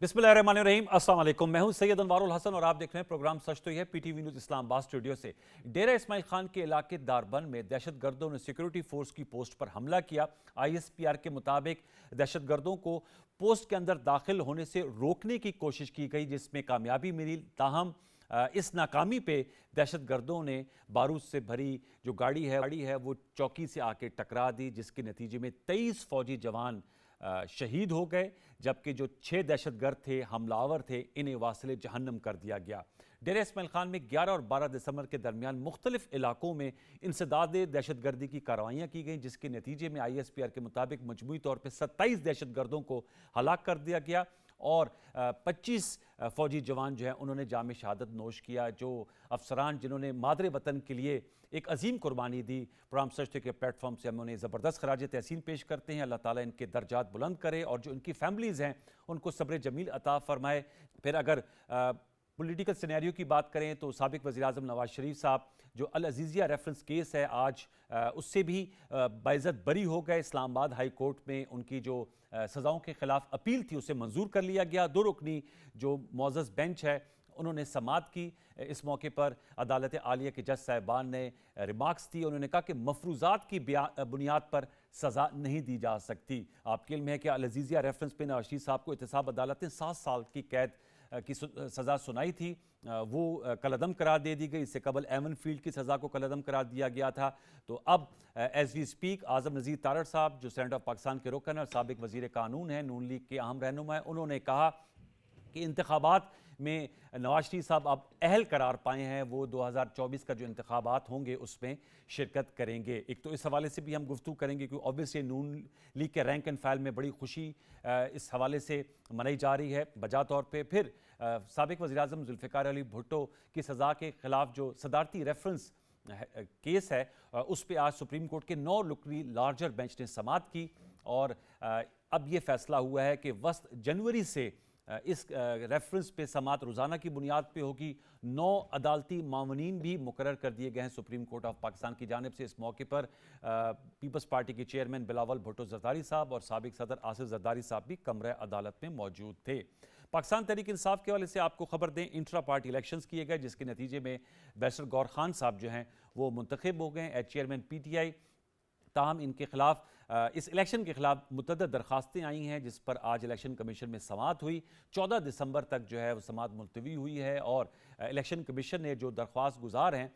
बिस्मिल्लाहिर्रहमानिर्रहीम, अस्सलाम वालेकुम। मैं हूं सैयद अनवारुल हसन और आप देख रहे हैं प्रोग्राम सच तो ही है पीटीवी न्यूज़ इस्लामाबाद स्टूडियो से। डेरा इस्माइल खान के इलाके दारबन में दहशतगर्दों ने सिक्योरिटी फोर्स की पोस्ट पर हमला किया। आईएसपीआर के मुताबिक दहशतगर्दों को पोस्ट के अंदर दाखिल होने से रोकने की कोशिश की गई, जिसमें कामयाबी मिली। ताहम इस नाकामी पे दहशतगर्दों ने बारूद से भरी जो गाड़ी है वो चौकी से आके टकरा दी, जिसके नतीजे में 23 फौजी जवान शहीद हो गए, जबकि जो 6 दहशतगर्द थे, हमलावर थे, इन्हें वासिले जहन्नम कर दिया गया। डेरा इस्माइल खान में 11 और 12 दिसंबर के दरमियान मुख्तलिफ इलाकों में इंसदाद दहशतगर्दी की कार्रवाइयाँ की गई, जिसके नतीजे में ISPR के मुताबिक मजमूई तौर पर 27 दहशतगर्दों को हलाक कर दिया गया और 25 फौजी जवान जो हैं उन्होंने जाम शहादत नोश किया। जो अफसरान जिन्होंने मादरे वतन के लिए एक अजीम कुर्बानी दी, प्रोग्राम सच के प्लेटफॉर्म से हम उन्हें ज़बरदस्त खराज तहसीन पेश करते हैं। अल्लाह ताला इनके दर्जात बुलंद करे और जो इनकी फैमिलीज़ हैं उनको सब्र जमील अता फरमाए। फिर अगर पॉलिटिकल सिनेरियो की बात करें तो साबिक वज़ीर आज़म नवाज शरीफ साहब जो अल अजीज़िया रेफरेंस केस है आज उससे भी बाइज़्ज़त बरी हो गए। इस्लामाबाद हाई कोर्ट में उनकी जो सज़ाओं के खिलाफ अपील थी उसे मंजूर कर लिया गया। 2 रुकनी जो मुअज़्ज़ज़ बेंच है उन्होंने समाअत की। इस मौके पर अदालत आलिया के जज साहिबान ने रिमार्क्स दी। उन्होंने कहा कि मफरूज़ात की बुनियाद पर सज़ा नहीं दी जा सकती। आपके इल्म है कि अल अजीज़िया रेफरेंस पे नवाज शरीफ साहब को एहतसाब अदालत ने 7 साल की कैद की सज़ा सुनाई थी, वो कलअदम करार दे दी गई। इससे कबल एमन फील्ड की सज़ा को कलअदम करार दिया गया था। तो अब एज वी स्पीक आज़म नज़ीर तारड़ साहब जो सेनेट ऑफ पाकिस्तान के रुकन और साबिक वज़ीर कानून हैं, नून लीग के अहम रहनुमा हैं, उन्होंने कहा कि इंतखाबात में नवाज शरीफ साहब अब अहल करार पाए हैं, वो 2024 का जो इंतखाबात होंगे उसमें शिरकत करेंगे। एक तो इस हवाले से भी हम गुफ्तगू करेंगे क्योंकि ऑब्वियसली नून लीग के रैंक एंड फाइल में बड़ी खुशी इस हवाले से मनाई जा रही है बजा तौर पे। फिर साबिक वज़ीर आज़म जुल्फ़िकार अली भुट्टो की सज़ा के खिलाफ जो सदारती रेफरेंस केस है उस पर आज सुप्रीम कोर्ट के 9 रुकनी लार्जर बेंच ने समाअत की और अब ये फैसला हुआ है कि वस्त जनवरी से इस रेफरेंस पे समाअत रोज़ाना की बुनियाद पे होगी। 9 अदालती मामूनीन भी मुकर्रर कर दिए गए हैं सुप्रीम कोर्ट ऑफ पाकिस्तान की जानिब से। इस मौके पर पीपल्स पार्टी के चेयरमैन बिलावल भुट्टो जरदारी साहब और साबिक सदर आसिफ जरदारी साहब भी कमरे अदालत में मौजूद थे। पाकिस्तान तहरीक इंसाफ के हवाले से आपको खबर दें, इंट्रा पार्टी इलेक्शंस किए गए, जिसके नतीजे में बैरिस्टर गौर खान साहब जो हैं वो मुंतखब हो गए एज चेयरमैन PTI। ताहम इनके खिलाफ इस इलेक्शन के खिलाफ मुतअद्दिद दरखास्तें आई हैं, जिस पर आज इलेक्शन कमीशन में समाअत हुई। 14 दिसंबर तक जो है वो समाअत मुलतवी हुई है और इलेक्शन कमीशन ने जो दरख्वास्त गुजार हैं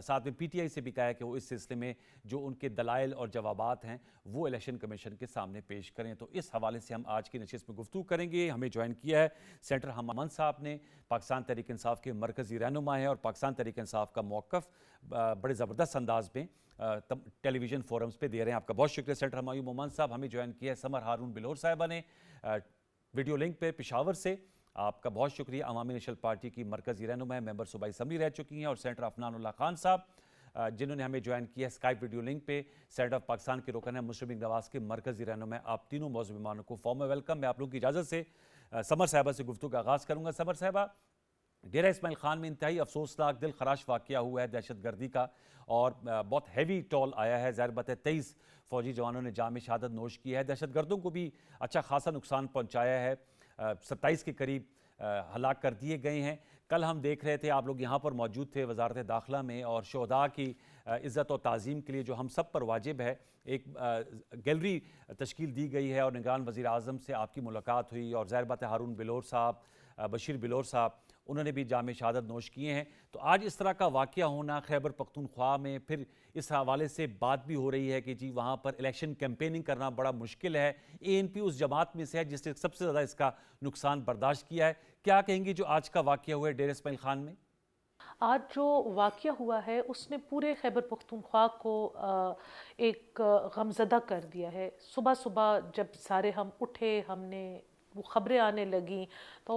साथ में PTI से भी कहा है कि वो इस सिलसिले में जो उनके दलाइल और जवाबात हैं वो इलेक्शन कमीशन के सामने पेश करें। तो इस हवाले से हम आज की नशिस्त में गुफ्तगू करेंगे। हमें ज्वाइन किया है सेनेटर हमन साहब ने, पाकिस्तान तहरीक इंसाफ के मरकज़ी रहनुमा है और पाकिस्तान तहरीक इंसाफ का मौक़िफ़ बड़े ज़बरदस्त अंदाज में टेलीविज़न फोरम्स पे दे रहे हैं। आपका बहुत शुक्रिया सेनेटर हमायूं मोमन साहब। हमें ज्वाइन किया है समर हारून बिलोर साहिबा ने वीडियो लिंक पे पेशावर से। आपका बहुत शुक्रिया। अवामी नेशनल पार्टी की मरकज़ी रहनुमा है, मेंबर सूबाई असम्बली रह चुकी हैं, और सेनेटर अफनानुल्लाह खान साहब जिन्होंने हमें ज्वाइन किया है स्काइप वीडियो लिंक पे। सेनेट ऑफ पाकिस्तान के रुकन है मुशर्रफ बिन नवाज़ के मरकज़ी रहनुमा है। आप तीनों मौजूद मेहमानों को फॉर्म वेलकम। मैं आप लोगों की इजाज़त से समर साहिबा से गुफ्तगू का आगाज़ करूँगा। समर साहिबा, डेरा इस्माइल खान में इंतहाई अफसोसनाक दिल खराश वाक़या हुआ है दहशतगर्दी का और बहुत हैवी टॉल आया है। ज़ाहिर बात है 23 फौजी जवानों ने जाम शहादत नोश की है। दहशतगर्दों को भी अच्छा खासा नुकसान पहुँचाया है। 27 के करीब हलाक कर दिए गए हैं। कल हम देख रहे थे, आप लोग यहाँ पर मौजूद थे वजारत दाखिला में, और शहदा की इज़्ज़त और ताज़ीम के लिए जो हम सब पर वाजिब है एक गैलरी तश्कील दी गई है और निगरान वज़ीर आज़म से आपकी मुलाकात हुई और ज़ाहिर बात है हारून बिलोर साहब, बशीर बिलोर साहब, उन्होंने भी जाम शहादत नोश किए हैं। तो आज इस तरह का वाक़या होना खैबर पख्तूनख्वा में, फिर इस हवाले से बात भी हो रही है कि जी वहाँ पर इलेक्शन कैंपेनिंग करना बड़ा मुश्किल है। ANP उस जमात में से है जिसने सबसे ज़्यादा इसका नुकसान बर्दाश्त किया है। क्या कहेंगी जो आज का वाक़या हुआ है डेरा इस्माइल खान में? आज जो वाक़या हुआ है उसने पूरे खैबर पख्तूनख्वा को एक गमज़दा कर दिया है। सुबह सुबह जब सारे हम उठे, हमने वो ख़बरें आने लगी तो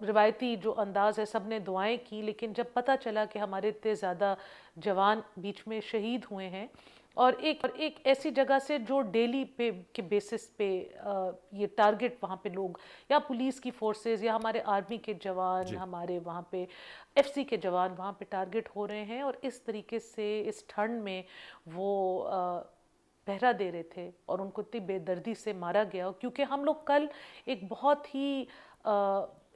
रिवायती जो अंदाज़ है सब ने दुआएं की, लेकिन जब पता चला कि हमारे इतने ज़्यादा जवान बीच में शहीद हुए हैं और एक ऐसी जगह से जो डेली पे के बेसिस पे ये टारगेट वहाँ पे लोग या पुलिस की फोर्सेस या हमारे आर्मी के जवान, हमारे वहाँ पे FC के जवान वहाँ पे टारगेट हो रहे हैं, और इस तरीके से इस ठंड में वो पहरा दे रहे थे और उनको इतनी बेदर्दी से मारा गया। क्योंकि हम लोग कल एक बहुत ही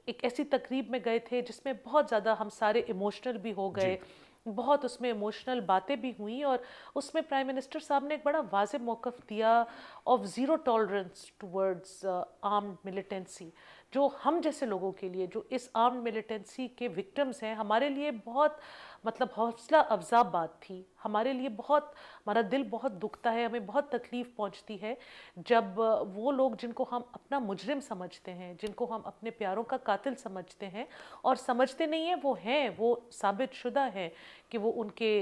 एक ऐसी तकरीब में गए थे जिसमें बहुत ज़्यादा हम सारे इमोशनल भी हो गए, बहुत उसमें इमोशनल बातें भी हुई, और उसमें प्राइम मिनिस्टर साहब ने एक बड़ा वाज़ेह मौक़िफ़ दिया of zero tolerance towards armed militancy, जो हम जैसे लोगों के लिए, जो इस आर्म्ड मिलिटेंसी के विक्टिम्स हैं, हमारे लिए बहुत मतलब हौसला अफजा बात थी। हमारे लिए बहुत, हमारा दिल बहुत दुखता है, हमें बहुत तकलीफ़ पहुंचती है जब वो लोग जिनको हम अपना मुजरिम समझते हैं, जिनको हम अपने प्यारों का कातिल समझते हैं, और समझते नहीं हैं, वो साबित शुदा हैं कि वो उनके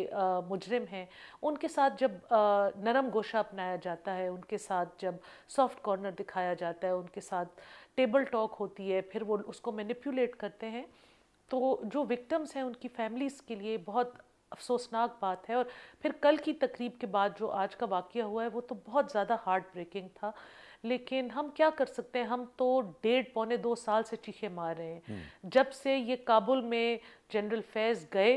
मुजरिम हैं, उनके साथ जब नरम गोशा अपनाया जाता है, उनके साथ जब सॉफ्ट कॉर्नर दिखाया जाता है, उनके साथ टेबल टॉक होती है, फिर वो उसको मैनिपुलेट करते हैं, तो जो विक्टिम्स हैं उनकी फैमिलीज़ के लिए बहुत अफसोसनाक बात है। और फिर कल की तकरीब के बाद जो आज का वाक़या हुआ है वो तो बहुत ज़्यादा हार्ट ब्रेकिंग था, लेकिन हम क्या कर सकते हैं, हम तो 1.5-2 साल से चीखे मार रहे हैं। जब से ये काबुल में जनरल फैज़ गए,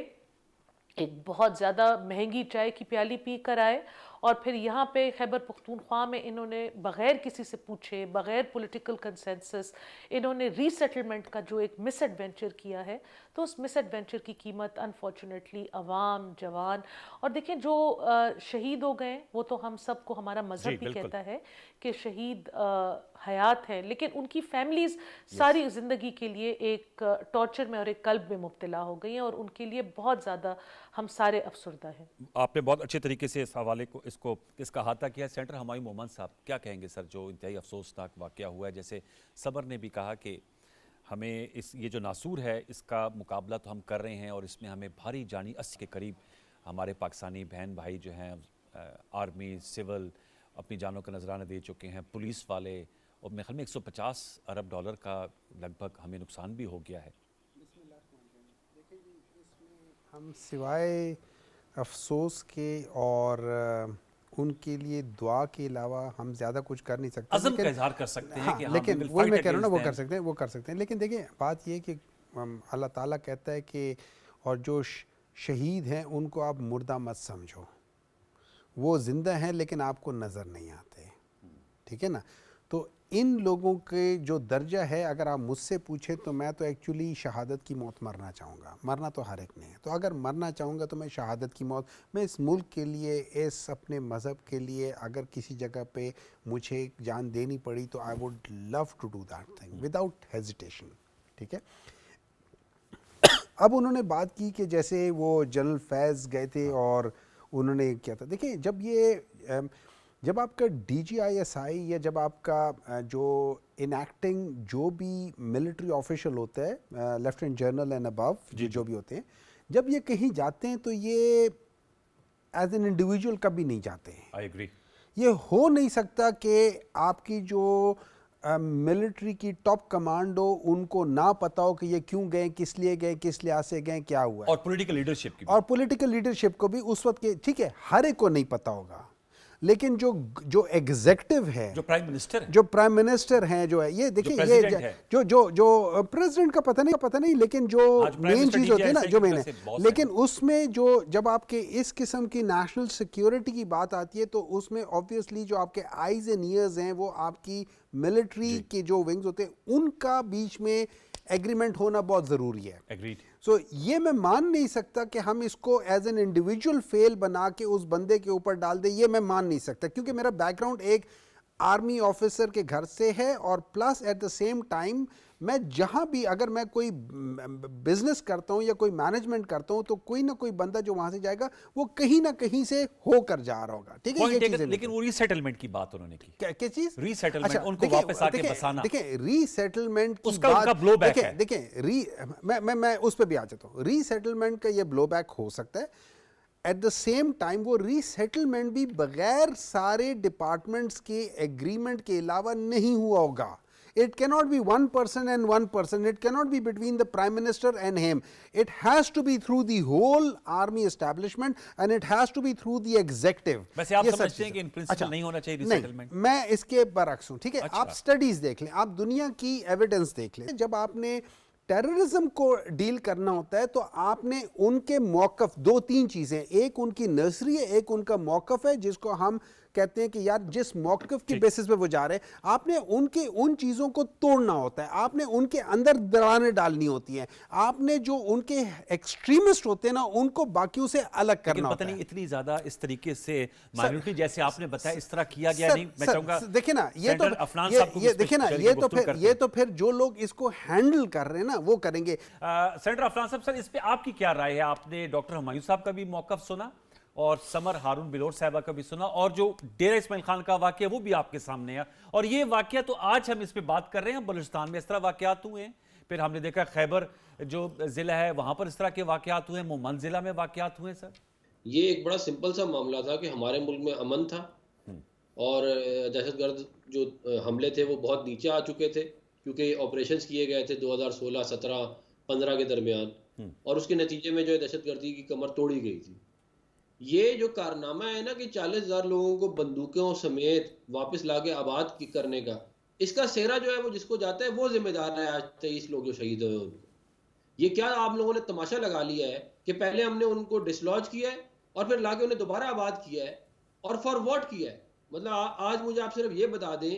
एक बहुत ज़्यादा महंगी चाय की प्याली पी कर आए, और फिर यहाँ पे खैबर पख्तूनख्वा में इन्होंने बग़ैर किसी से पूछे, बग़ैर पॉलिटिकल कंसेंसस, इन्होंने रीसेटलमेंट का जो एक मिस एडवेंचर किया है, तो उस मिस एडवेंचर की कीमत अनफॉर्चुनेटली अवाम, जवान, और देखें जो शहीद हो गए वो तो हम सबको, हमारा मज़हब भी कहता है कि शहीद हयात हैं, लेकिन उनकी फैमिलीज़ सारी ज़िंदगी के लिए एक टॉर्चर में और एक कल्ब में मुब्तला हो गई हैं, और उनके लिए बहुत ज़्यादा हम सारे अफसरदा हैं। आपने बहुत अच्छे तरीके से इस हवाले को इसका अहाता किया। सेंटर हमायूं मोहम्मद साहब क्या कहेंगे सर, जो इंतहाई अफसोसनाक वाक़या हुआ है, जैसे सबर ने भी कहा कि हमें ये जो नासूर है इसका मुकाबला तो हम कर रहे हैं, और इसमें हमें भारी जानी 80 के करीब हमारे पाकिस्तानी बहन भाई जो हैं, आर्मी, सिविल, अपनी जानों का नजराना दे चुके हैं, पुलिस वाले, और मेरे ख्याल में 150 अरब डॉलर का लगभग हमें नुकसान भी हो गया है। हम सिवाय अफसोस के और उनके लिए दुआ के अलावा हम ज़्यादा कुछ कर नहीं सकते। अज़म का इज़हार कर सकते हैं कि लेकिन वो मैं कह रहा हूँ ना, वो कर सकते हैं, लेकिन देखिए बात ये कि अल्लाह ताला कहता है कि और जो शहीद हैं उनको आप मुर्दा मत समझो, वो ज़िंदा हैं लेकिन आपको नज़र नहीं आते, ठीक है ना। तो इन लोगों के जो दर्जा है, अगर आप मुझसे पूछें तो मैं तो एक्चुअली शहादत की मौत मरना चाहूँगा। मरना तो हर एक ने है, तो अगर मरना चाहूँगा तो मैं शहादत की मौत, मैं इस मुल्क के लिए, इस अपने मज़हब के लिए अगर किसी जगह पे मुझे जान देनी पड़ी तो I would love to do that thing without hesitation, ठीक है। अब उन्होंने बात की कि जैसे वो जनरल फैज़ गए थे और उन्होंने क्या था, देखिए जब आपका DGISI या जब आपका जो इनएक्टिंग जो भी मिलिट्री ऑफिशियल होता है, लेफ्टिनेंट जनरल एंड अबव जो भी होते हैं, जब ये कहीं जाते हैं तो ये एज एन इंडिविजुअल कभी नहीं जाते हैं। I agree. ये हो नहीं सकता कि आपकी जो मिलिट्री की टॉप कमांड हो, उनको ना पता हो कि ये क्यों गए, किस लिए गए, किस लिहाज से गए, क्या हुआ है। और पॉलिटिकल लीडरशिप को भी उस वक्त के, ठीक है, हर एक को नहीं पता होगा, लेकिन जो एग्जीक्यूटिव है, जो प्राइम मिनिस्टर हैं, जो है, ये देखिए, ये जो प्रेसिडेंट का पता नहीं, लेकिन जो मेन चीज होती है ना, जो मेन है, लेकिन उसमें जो जब आपके इस किस्म की नेशनल सिक्योरिटी की बात आती है तो उसमें ऑब्वियसली जो आपके आईज एंड ईयर्स हैं वो आपकी मिलिट्री के जो विंग्स होते हैं उनका बीच में एग्रीमेंट होना बहुत ज़रूरी है। एग्रीड। सो ये मैं मान नहीं सकता कि हम इसको एज एन इंडिविजुअल फेल बना के उस बंदे के ऊपर डाल दे, ये मैं मान नहीं सकता, क्योंकि मेरा बैकग्राउंड एक आर्मी ऑफिसर के घर से है, और plus at the same time मैं जहाँ भी, अगर मैं कोई बिजनेस करता हूँ या कोई मैनेजमेंट करता हूँ, तो कोई ना कोई बंदा जो वहाँ से जाएगा वो कहीं ना कहीं से होकर जा रहा होगा, ठीक है। ये चीज़, लेकिन वो रीसेटलमेंट की बात उन्होंने की, क्या चीज़ रीसेटलमेंट, उनको वापस आके बसाना, देखिए रीसेटलमेंट की उसका उनका ब्लोबैक है। देखिए मैं उस पर भी आ जाता हूँ। रीसेटलमेंट का ये ब्लोबैक हो सकता है, एट द सेम टाइम वो रीसेटलमेंट भी बगैर सारे डिपार्टमेंट्स के एग्रीमेंट के अलावा नहीं हुआ होगा। It cannot be one person and one person. It cannot be between the Prime Minister and him. It has to be through the whole army establishment and it has to be through the executive. वैसे आप समझते हैं कि in principle नहीं होना चाहिए resettlement? मैं इसके बरअक्स हूँ, ठीक है। आप स्टडीज देख लें, आप दुनिया की एविडेंस देख लें। जब आपने टेररिज्म को डील करना होता है तो आपने उनके मौक़िफ़, 2-3 चीज़ें, एक उनकी नर्सरी है, एक उनका मौक़िफ़ है जिसको हम कहते हैं कि यार जिस मौक़िफ़ की बेसिस पे वो जा रहे हैं, आपने उनके उन चीज़ों को तोड़ना होता है, आपने उनके अंदर दरारें डालनी होती हैं, आपने जो उनके एक्सट्रीमिस्ट होते हैं ना उनको बाकियों से अलग करना होता पता है। नहीं इतनी ज्यादा इस तरीके से माइनॉरिटी जैसे आपने बताया इस तरह किया गया नहीं। मैं चाहूंगा देखिए ना, ये तो सेनेटर अफनान साहब को भी ये इस पे देखिए ना, शरीक ये तो गुफ्तगू फिर करते ये हैं। तो फिर जो लोग इसको हैंडल कर रहे हैं ना वो करेंगे। सेनेटर अफनान साहब, सर इस पे आपकी क्या राय है? आपने डॉक्टर हुमायूं साहब का भी मौकफ सुना और समर हारून बिलोर साहबा का भी सुना, और जो डेरा इस्माइल खान का वाकया वो भी आपके सामने है, और ये वाकया तो आज हम इस पे बात कर रहे हैं। बलूचिस्तान में इस तरह वाकयात हुए हैं, फिर हमने देखा खैबर जो जिला है वहां पर इस तरह के वाकयात हुए हैं, मोमन जिला में वाकयात हुए हैं। सर ये एक बड़ा सिंपल सा मामला था कि हमारे मुल्क में अमन था और दहशतगर्द जो हमले थे वो बहुत नीचे आ चुके थे, क्योंकि ऑपरेशंस किए गए थे 2016, 17, 15 के दरमियान, और उसके नतीजे में जो है दहशतगर्दी की कमर तोड़ी गई थी। ये जो कारनामा है ना कि 40,000 लोगों को बंदूकों समेत वापस लाके आबाद करने का, इसका सेहरा जो है वो जिसको जाता है वो जिम्मेदार है। आज 23 लोग जो शहीद हुए उनको, ये क्या आप लोगों ने तमाशा लगा लिया है कि पहले हमने उनको डिसलॉज किया है और फिर लाके उन्हें दोबारा आबाद किया है, और फॉर व्हाट किया है? मतलब आज मुझे आप सिर्फ ये बता दें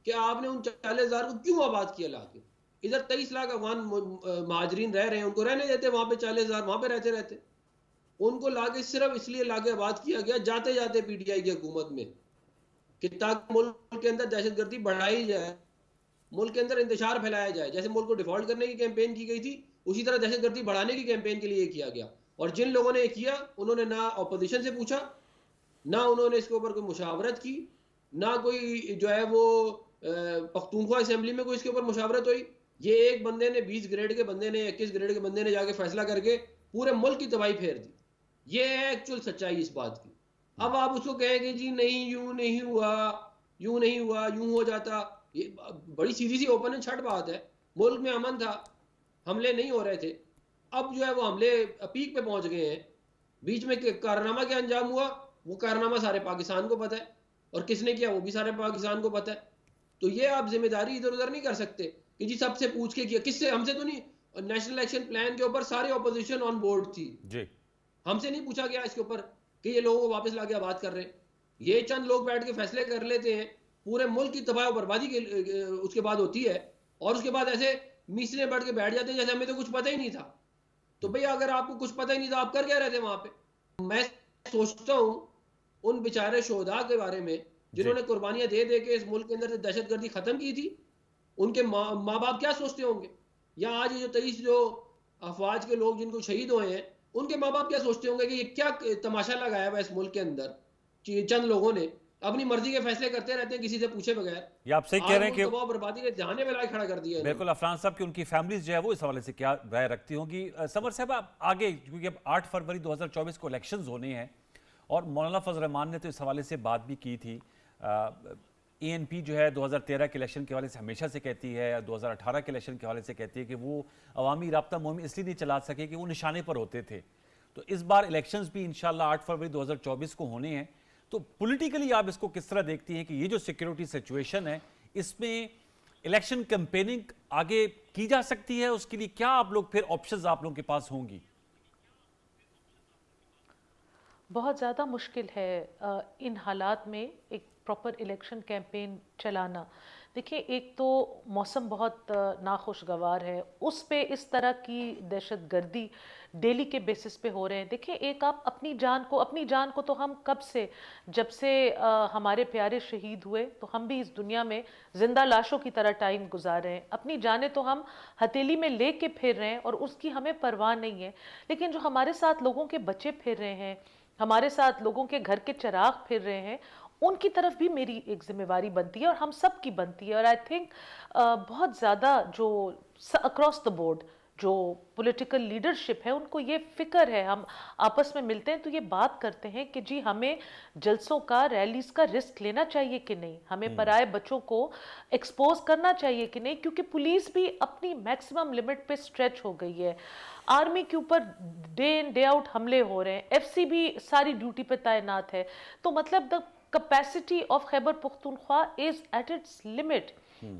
कि आपने उन 40,000 को क्यों आबाद किया लाके? इधर 23 लाख अफगान महाजरीन रह रहे हैं, उनको रहने देते, वहां पे 40,000 वहां पे रहते। उनको लाके सिर्फ इसलिए लाके आबाद किया गया जाते जाते पीटीआई की हुकूमत में कि ताकि मुल्क के अंदर दहशतगर्दी बढ़ाई जाए, मुल्क के अंदर इंतशार फैलाया जाए। जैसे मुल्क को डिफॉल्ट करने की कैंपेन की गई थी, उसी तरह दहशतगर्दी बढ़ाने की कैंपेन के लिए किया गया। और जिन लोगों ने किया उन्होंने ना अपोजिशन से पूछा, ना उन्होंने इसके ऊपर कोई मुशावरत की, ना कोई जो है वो पख्तूनख्वा असेंबली में कोई इसके ऊपर मुशावरत हुई। ये एक बंदे ने 20 ग्रेड के बंदे ने 21 ग्रेड के बंदे ने जाके फैसला करके पूरे मुल्क की तबाही फेर दी। ये है एक्चुअल सच्चाई इस बात की। अब आप उसको कहेंगे जी नहीं यूं नहीं हुआ, यूं नहीं हुआ, यूं हो जाता, ये बड़ी सीधी सी ओपन एंड शट बात है। मुल्क में अमन था, हमले नहीं हो रहे थे, अब जो है वो हमले पीक पे पहुंच गए हैं। बीच में कारनामा क्या अंजाम हुआ वो कारनामा सारे पाकिस्तान को पता है, और किसने किया वो भी सारे पाकिस्तान को पता है। तो ये आप जिम्मेदारी इधर उधर नहीं कर सकते कि जी सबसे पूछ के किया, किससे, हमसे तो नहीं। नेशनल एक्शन प्लान के ऊपर सारे ऑपोजिशन ऑन बोर्ड थी जी, हमसे नहीं पूछा गया इसके ऊपर कि ये लोगों को वापस लाके बात कर रहे हैं। ये चंद लोग बैठ के फैसले कर लेते हैं, पूरे मुल्क की तबाह और बर्बादी के उसके बाद होती है, और उसके बाद ऐसे मिसरे बैठ के बैठ जाते हैं जैसे हमें तो कुछ पता ही नहीं था। तो भैया अगर आपको कुछ पता ही नहीं था आप कर क्या रहे थे वहां पे? मैं सोचता हूं उन बेचारे शोहदा के बारे में जिन्होंने कुर्बानियां दे दे के इस मुल्क के अंदर से दहशतगर्दी खत्म की थी, उनके माँ बाप क्या सोचते होंगे, या आज ये जो 23 जो अफवाज के लोग जिनको शहीद हुए हैं उनके माँ बाप क्या सोचते होंगे कि ये क्या तमाशा लगाया हुआ इस मुल्क के अंदर कि चंद लोगों ने अपनी मर्जी के फैसले करते रहते हैं किसी से पूछे बगैर। ये आप सही कह रहे हैं कि बर्बादी के जहाने में ला खड़ा कर दिया है। बिल्कुल अफनान साहब की उनकी फैमिलीज जो है वो इस हवाले से क्या राय रखती होंगी? समर साहब आप आगे, क्योंकि अब 8 फरवरी 2024 को इलेक्शंस होने हैं, और मौलाना फजल रहमान ने तो इस हवाले से बात भी की थी। ANP जो है 2013 के इलेक्शन के हवाले से हमेशा से कहती है, 2018 के इलेक्शन के हवाले से कहती है कि वो अवामी राब्ता मुहिम इसलिए नहीं चला सके कि वो निशाने पर होते थे। तो इस बार इलेक्शंस भी इंशाल्लाह 8 फरवरी 2024 को होने हैं। तो पॉलिटिकली आप इसको किस तरह देखती हैं कि ये जो सिक्योरिटी सिचुएशन है इसमें इलेक्शन कैंपेनिंग आगे की जा सकती है? उसके लिए क्या आप लोग फिर ऑप्शंस आप लोगों के पास होंगी? बहुत ज़्यादा मुश्किल है इन हालात में एक प्रॉपर इलेक्शन कैंपेन चलाना। देखिए, एक तो मौसम बहुत नाखुशगवार है, उस पे इस तरह की दहशतगर्दी डेली के बेसिस पे हो रहे हैं। देखिए, एक आप अपनी जान को तो हम कब से, जब से हमारे प्यारे शहीद हुए तो हम भी इस दुनिया में जिंदा लाशों की तरह टाइम गुजार रहे हैं। अपनी जानें तो हम हथेली में ले के फिर रहे हैं और उसकी हमें परवाह नहीं है। लेकिन जो हमारे साथ लोगों के बच्चे फिर रहे हैं, हमारे साथ लोगों के घर के चिराग फिर रहे हैं, उनकी तरफ भी मेरी एक जिम्मेवारी बनती है और हम सब की बनती है। और आई थिंक बहुत ज़्यादा जो अक्रॉस द बोर्ड जो पॉलिटिकल लीडरशिप है उनको ये फिक्र है। हम आपस में मिलते हैं तो ये बात करते हैं कि जी हमें जलसों का, रैलीज का रिस्क लेना चाहिए कि नहीं, हमें पराए बच्चों को एक्सपोज करना चाहिए कि नहीं, क्योंकि पुलिस भी अपनी मैक्सिमम लिमिट पे स्ट्रेच हो गई है। आर्मी के ऊपर डे इन डे आउट हमले हो रहे हैं, FC भी सारी ड्यूटी पे तैनात है। तो मतलब the capacity of Khyber Pakhtunkhwa is at its limit.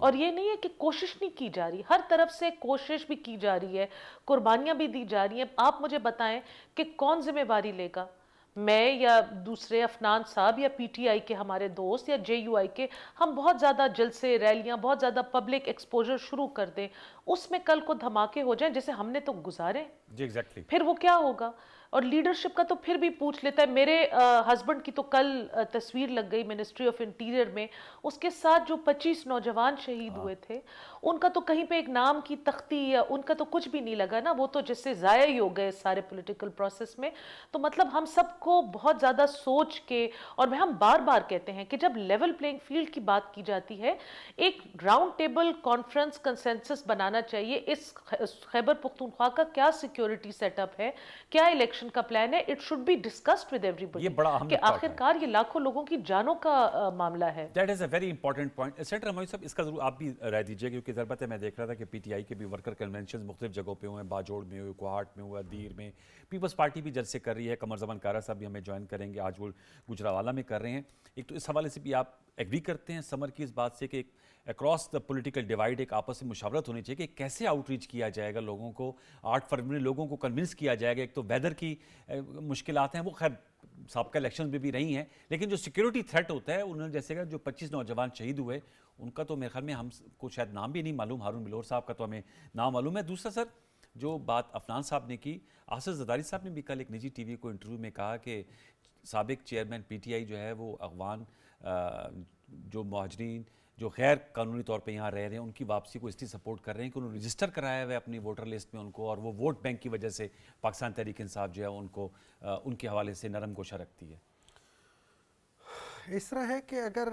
और ये नहीं है कि कोशिश नहीं की जा रही, हर तरफ से कोशिश भी की जा रही है, कुर्बानियां भी दी जा रही हैं। आप मुझे बताएं कि कौन जिम्मेवारी लेगा? मैं या दूसरे अफनान साहब या पीटीआई के हमारे दोस्त या जेयूआई के, हम बहुत ज़्यादा जलसे, रैलियां, बहुत ज़्यादा पब्लिक एक्सपोजर शुरू कर दें, उसमें कल को धमाके हो जाएं जैसे हमने तो गुजारे, जी एग्जैक्टली। फिर वो क्या होगा? और लीडरशिप का तो फिर भी पूछ लेता है। मेरे हस्बैंड की तो कल तस्वीर लग गई मिनिस्ट्री ऑफ इंटीरियर में, उसके साथ जो 25 नौजवान शहीद हुए थे, उनका तो कहीं पे एक नाम की तख्ती या उनका तो कुछ भी नहीं लगा ना, वो तो जैसे ज़ाया ही हो गए सारे पॉलिटिकल प्रोसेस में। तो मतलब हम सबको बहुत ज़्यादा सोच के, और हम बार बार कहते हैं कि जब लेवल प्लेइंग फील्ड की बात की जाती है, एक राउंड टेबल कॉन्फ्रेंस कंसेंसस बनाना चाहिए। इस खैबर पख्तूनख्वा का क्या सिक्योरिटी सेटअप है, क्या इलेक्शन का प्लान है, it should be discussed with everybody, ये बड़ा अहम कि नुक्ता है। आखिरकार ये लाखों लोगों की जानों का मामला है। That is a very important point. Senator रमोई साहब, इसका जरूर आप भी राय दीजिए, क्योंकि ज़रूरत है, मैं देख रहा था कि पीटीआई के भी वर्कर कन्वेंशन मुख्तलिफ जगहों पे हुए हैं, बाजोड़ में हुए, कोहाट में हुआ, दीर में, पीपल्स पार्टी भी जलसे कर रही है, कमर जमान कारा साहब भी हमें ज्वाइन करेंगे, आज वो गुजरावाला में कर रहे हैं। एक तो इस हवाले से भी आप एग्री करते हैं समर की इस बात से कि अक्रॉस द पॉलिटिकल डिवाइड एक आपस में मुशावरत होनी चाहिए कि कैसे आउटरीच किया जाएगा लोगों को, 8 फरवरी लोगों को कन्विंस किया जाएगा। एक तो वेदर की मुश्किलात हैं, वो खैर साबका इलेक्शन में भी रही हैं, लेकिन जो सिक्योरिटी थ्रेट होता है, उन्होंने जैसे कि जो 25 नौजवान शहीद हुए, उनका तो मेरे ख्याल में हमको शायद नाम भी नहीं मालूम, हारून बिलोर साहब का तो हमें नाम मालूम है। दूसरा सर, जो बात अफनान साहब ने की, आसिफ जरदारी साहब ने भी कल एक निजी टीवी को इंटरव्यू में कहा कि साबिक चेयरमैन पीटीआई जो है वो अफगान जो मुहाजिरीन जो गैर कानूनी तौर पे यहाँ रह रहे हैं, उनकी वापसी को इसलिए सपोर्ट कर रहे हैं कि उन्होंने रजिस्टर कराया हुआ है अपनी वोटर लिस्ट में उनको, और वो वोट बैंक की वजह से पाकिस्तान तहरीक इंसाफ जो है उनको उनके हवाले से नरम गोशा रखती है। इस तरह है कि अगर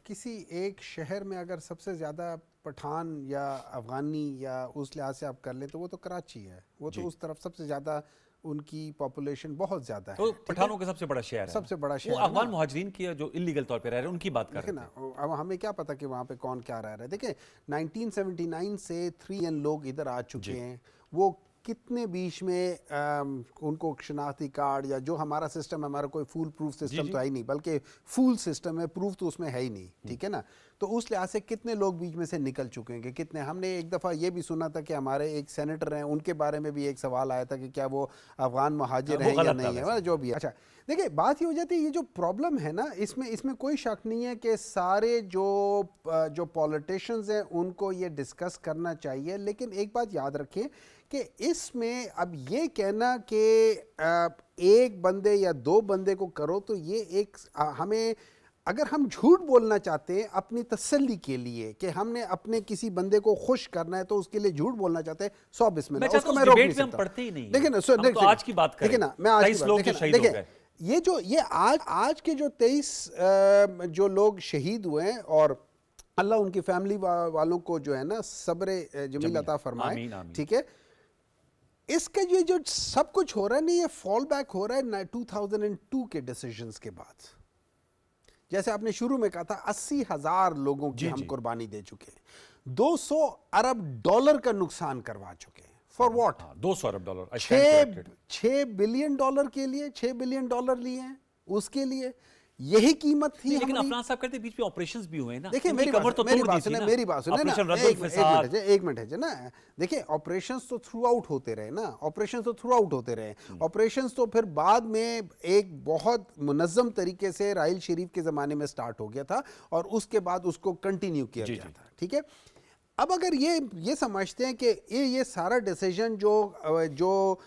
किसी एक शहर में अगर सबसे ज़्यादा पठान या अफ़गानी या उस लिहाज से आप कर लें तो वो तो कराची है, वो तो उस तरफ सबसे ज़्यादा उनकी पॉपुलेशन बहुत ज़्यादा है। तो पठानों का सबसे बड़ा शहर है, सबसे बड़ा शहर वो अफगान मुहाजिरीन की जो इलीगल तौर पे रह रहे हैं उनकी बात कर रहे ना। हैं। अब हमें क्या पता कि वहाँ पे कौन क्या रह रहा है। देखिए 1979 से 3 मिलियन लोग इधर आ चुके हैं, वो कितने बीच में उनको शनाख्ती कार्ड या जो हमारा सिस्टम, हमारा कोई फुल प्रूफ सिस्टम तो है ही नहीं, बल्कि फुल सिस्टम है, प्रूफ तो उसमें है ही नहीं, ठीक है ना। तो उस लिहाज से कितने लोग बीच में से निकल चुके हैं, कितने। हमने एक दफ़ा ये भी सुना था कि हमारे एक सेनेटर हैं, उनके बारे में भी एक सवाल आया था कि क्या वो अफगान मुहाजिर हैं या नहीं है, जो भी है। अच्छा देखिए, बात ये हो जाती है, ये जो प्रॉब्लम है ना, इसमें कोई शक नहीं है कि सारे जो पॉलिटिशियंस हैं उनको ये डिस्कस करना चाहिए, लेकिन एक बात याद रखें कि इसमें अब ये कहना कि एक बंदे या 2 बंदे को करो, तो ये एक हमें, अगर हम झूठ बोलना चाहते हैं अपनी तसल्ली के लिए कि हमने अपने किसी बंदे को खुश करना है, तो उसके लिए झूट बोलना चाहते हैं, 100 बिस्मिल्लाह, उसको मैं रोक नहीं सकता। पढ़ते ही नहीं, देखिए ना, तो आज की बात करें, देखिए ना, मैं आज की बात, देखिए ये आज के जो 23 जो लोग शहीद हुए हैं, और अल्लाह उनकी फैमिली वालों को जो है ना सब्र जमील अता फरमाए, ठीक है। इसका जो सब कुछ हो रहा है ना, ये फॉल बैक हो रहा है 2002 के डिसीजंस के बाद। जैसे आपने शुरू में कहा था, 80,000 लोगों की हम कुर्बानी दे चुके हैं, 200 अरब डॉलर का नुकसान करवा चुके हैं। For what? 200 Arab dollar, 6 billion dollar के लिए, 6 बिलियन डॉलर लिए हैं, उसके लिए यही कीमत थी। लेकिन अफनान साहब कहते बीच में ऑपरेशंस भी हुए हैं ना। देखिए मेरी बात सुने ना, एक मिनट है ना। देखिए ऑपरेशंस तो थ्रू आउट होते रहे ना, ऑपरेशंस तो फिर बाद में एक बहुत मुनज़्ज़म तरीके से राहिल शरीफ के ज़माने में स्टार्ट हो गया था, और उसके बाद उसको कंटिन्यू किया गया था, ठीक है। अब अगर ये समझते हैं कि ये सारा डिसीजन जो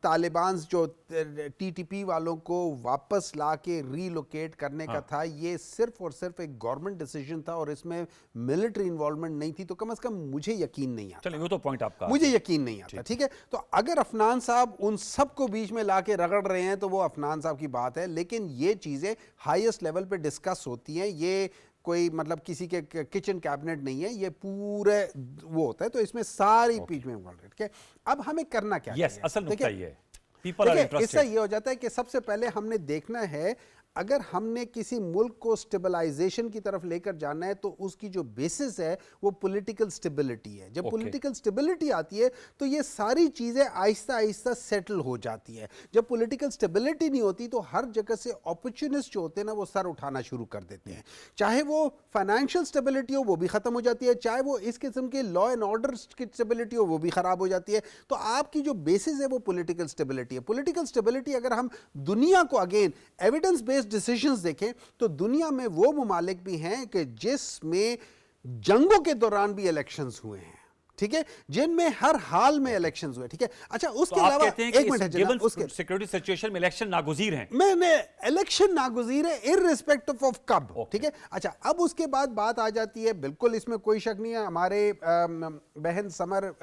तालिबान जो टीटीपी वालों को वापस ला के रीलोकेट करने का था, ये सिर्फ और सिर्फ एक गवर्नमेंट डिसीजन था, और इसमें मिलिट्री इन्वॉल्वमेंट नहीं थी, तो कम से कम मुझे यकीन नहीं आता। चलिए वो तो पॉइंट आपका, मुझे यकीन नहीं आता, ठीक है। तो अगर अफनान साहब उन सबको बीच में ला के रगड़ रहे हैं तो वो अफनान साहब की बात है, लेकिन ये चीज़ें हाईएस्ट लेवल पे डिस्कस होती हैं, ये कोई मतलब किसी के किचन कैबिनेट नहीं है, ये पूरे वो होता है, तो इसमें सारी बीच में इन्वॉल्व है, ठीक है। अब हमें करना क्या है? असल नुकता ये है, देखिए इससे ये हो जाता है कि सबसे पहले हमने देखना है अगर हमने किसी मुल्क को स्टेबलाइजेशन की तरफ लेकर जाना है तो उसकी जो बेसिस है वो पॉलिटिकल स्टेबिलिटी है। जब पॉलिटिकल स्टेबिलिटी आती है तो ये सारी चीज़ें आहिस्ता आहिस्ता सेटल हो जाती है। जब पॉलिटिकल स्टेबिलिटी नहीं होती तो हर जगह से अपॉर्चुनिस्ट जो होते हैं ना वो सर उठाना शुरू कर देते हैं। चाहे वो फाइनेंशियल स्टेबिलिटी हो वो भी ख़त्म हो जाती है, चाहे वो इस किस्म के लॉ एंड ऑर्डर की स्टेबिलिटी हो वो भी ख़राब हो जाती है। तो आपकी जो बेसिस है वो पॉलिटिकल स्टेबिलिटी है। पॉलिटिकल स्टेबिलिटी अगर हम दुनिया को अगेन एविडेंस बेस्ड डिसीजंस देखें तो दुनिया में वो ममालिक भी हैं कि जिसमें जंगों के दौरान भी इलेक्शंस हुए हैं, ठीक है, जिनमें हर हाल में इलेक्शंस हुए, ठीक है। अच्छा, उसके अलावा एक मिनट, उसके सिक्योरिटी सिचुएशन में इलेक्शन नागुज़ीर हैं। मैंने इलेक्शन नागुज़ीर है इररिस्पेक्टिव ऑफ कब, ठीक है। अच्छा, अब उसके बाद बात आ जाती है, बिल्कुल इसमें कोई शक नहीं है, हमारे बहन समर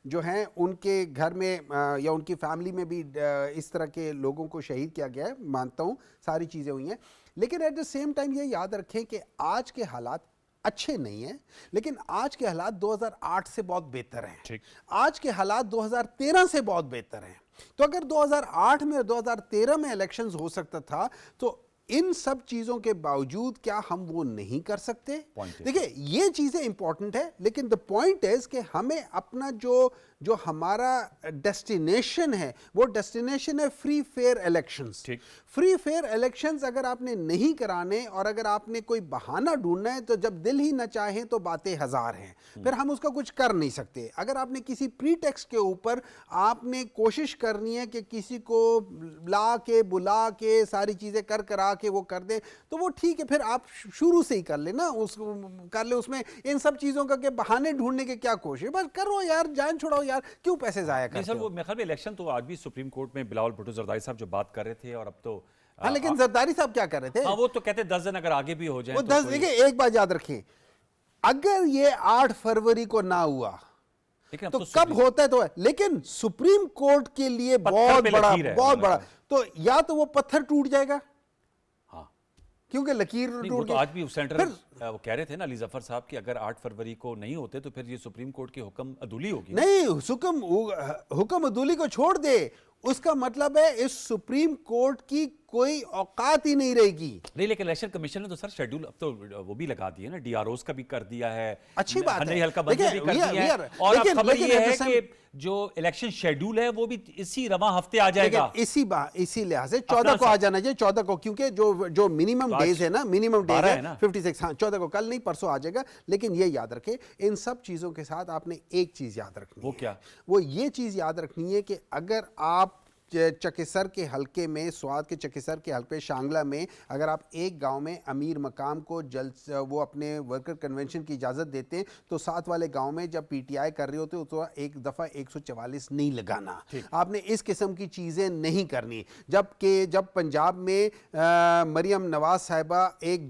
जो हैं उनके घर में या उनकी फैमिली में भी इस तरह के लोगों को शहीद किया गया है, मानता हूँ सारी चीज़ें हुई हैं, लेकिन एट द सेम टाइम ये याद रखें कि आज के हालात अच्छे नहीं हैं, लेकिन आज के हालात 2008 से बहुत बेहतर हैं। आज के हालात 2013 से बहुत बेहतर हैं। तो अगर 2008 में और 2013 में इलेक्शंस हो सकता था तो इन सब चीजों के बावजूद क्या हम वो नहीं कर सकते? देखिए, ये चीजें इंपॉर्टेंट है, लेकिन द पॉइंट इज कि हमें अपना जो हमारा डेस्टिनेशन है वो डेस्टिनेशन है free fair elections. Free fair elections अगर आपने नहीं कराने और अगर आपने कोई बहाना ढूंढना है तो जब दिल ही न चाहे तो बातें हजार हैं, फिर हम उसका कुछ कर नहीं सकते। अगर आपने किसी प्रीटेक्स्ट के ऊपर आपने कोशिश करनी है कि किसी को ला के बुला के सारी चीजें करा के वो कर दे तो वो ठीक है, फिर आप शुरू से ही कर ले ना, कर ले। उसमें इन सब चीजों का के बहाने ढूंढने के क्या कोशिश, बस करो यार, जान छुड़ाओ यार, क्यों पैसे जाया करते हो? सर, वो मेरे ख्याल में इलेक्शन तो आज भी सुप्रीम कोर्ट में बिलावल भुट्टो जरदारी साहब जो बात कर रहे थे, और अब तो हाँ, लेकिन जरदारी साहब क्या कर रहे थे? हाँ, वो तो कहते 10 दिन अगर आगे भी हो जाए वो तो 10, देखिए एक बात याद रखें, अगर ये 8 फरवरी को ना हुआ तो कब होता है तो है, लेकिन सुप्रीम कोर्ट के लिए बहुत बड़ा तो या तो वो पत्थर टूट जाएगा, क्योंकि लकीर टूट तो आज भी सेंटर वो कह रहे थे ना अली जफर साहब कि अगर 8 फरवरी को नहीं होते तो फिर ये सुप्रीम कोर्ट की हुक्म अदूली होगी। नहीं, हुक्म अदूली को छोड़ दे, उसका मतलब है इस सुप्रीम कोर्ट की कोई औकात ही नहीं रहेगी। नहीं, लेकिन इलेक्शन कमीशन ने तो सर शेड्यूल अब तो वो भी लगा दिया ना, डीआरओस का भी कर दिया है, अच्छी बात है, नहीं हल्का बंदी भी कर दिया है, और अब खबर ये है कि जो इलेक्शन शेड्यूल है वो भी इसी रवा हफ्ते आ जाएगा। इसी लिहाज से 14 को आ जाना चाहिए, 14 को, क्योंकि जो मिनिमम डेज है ना, मिनिमम डेज है 56, हाँ 14 को, कल नहीं परसों आ जाएगा। लेकिन ये याद रखें, इन सब चीजों के साथ आपने एक चीज याद रखनी है। वो क्या? वो ये चीज याद रखनी है कि अगर आप चकेसर के हलके में, स्वात के चकेसर के हलके शांगला में, अगर आप एक गांव में अमीर मकाम को वो अपने वर्कर कन्वेंशन की इजाज़त देते हैं तो साथ वाले गांव में जब पीटीआई कर रहे होते तो एक दफ़ा 144 नहीं लगाना। आपने इस किस्म की चीज़ें नहीं करनी। जब पंजाब में मरियम नवाज साहिबा एक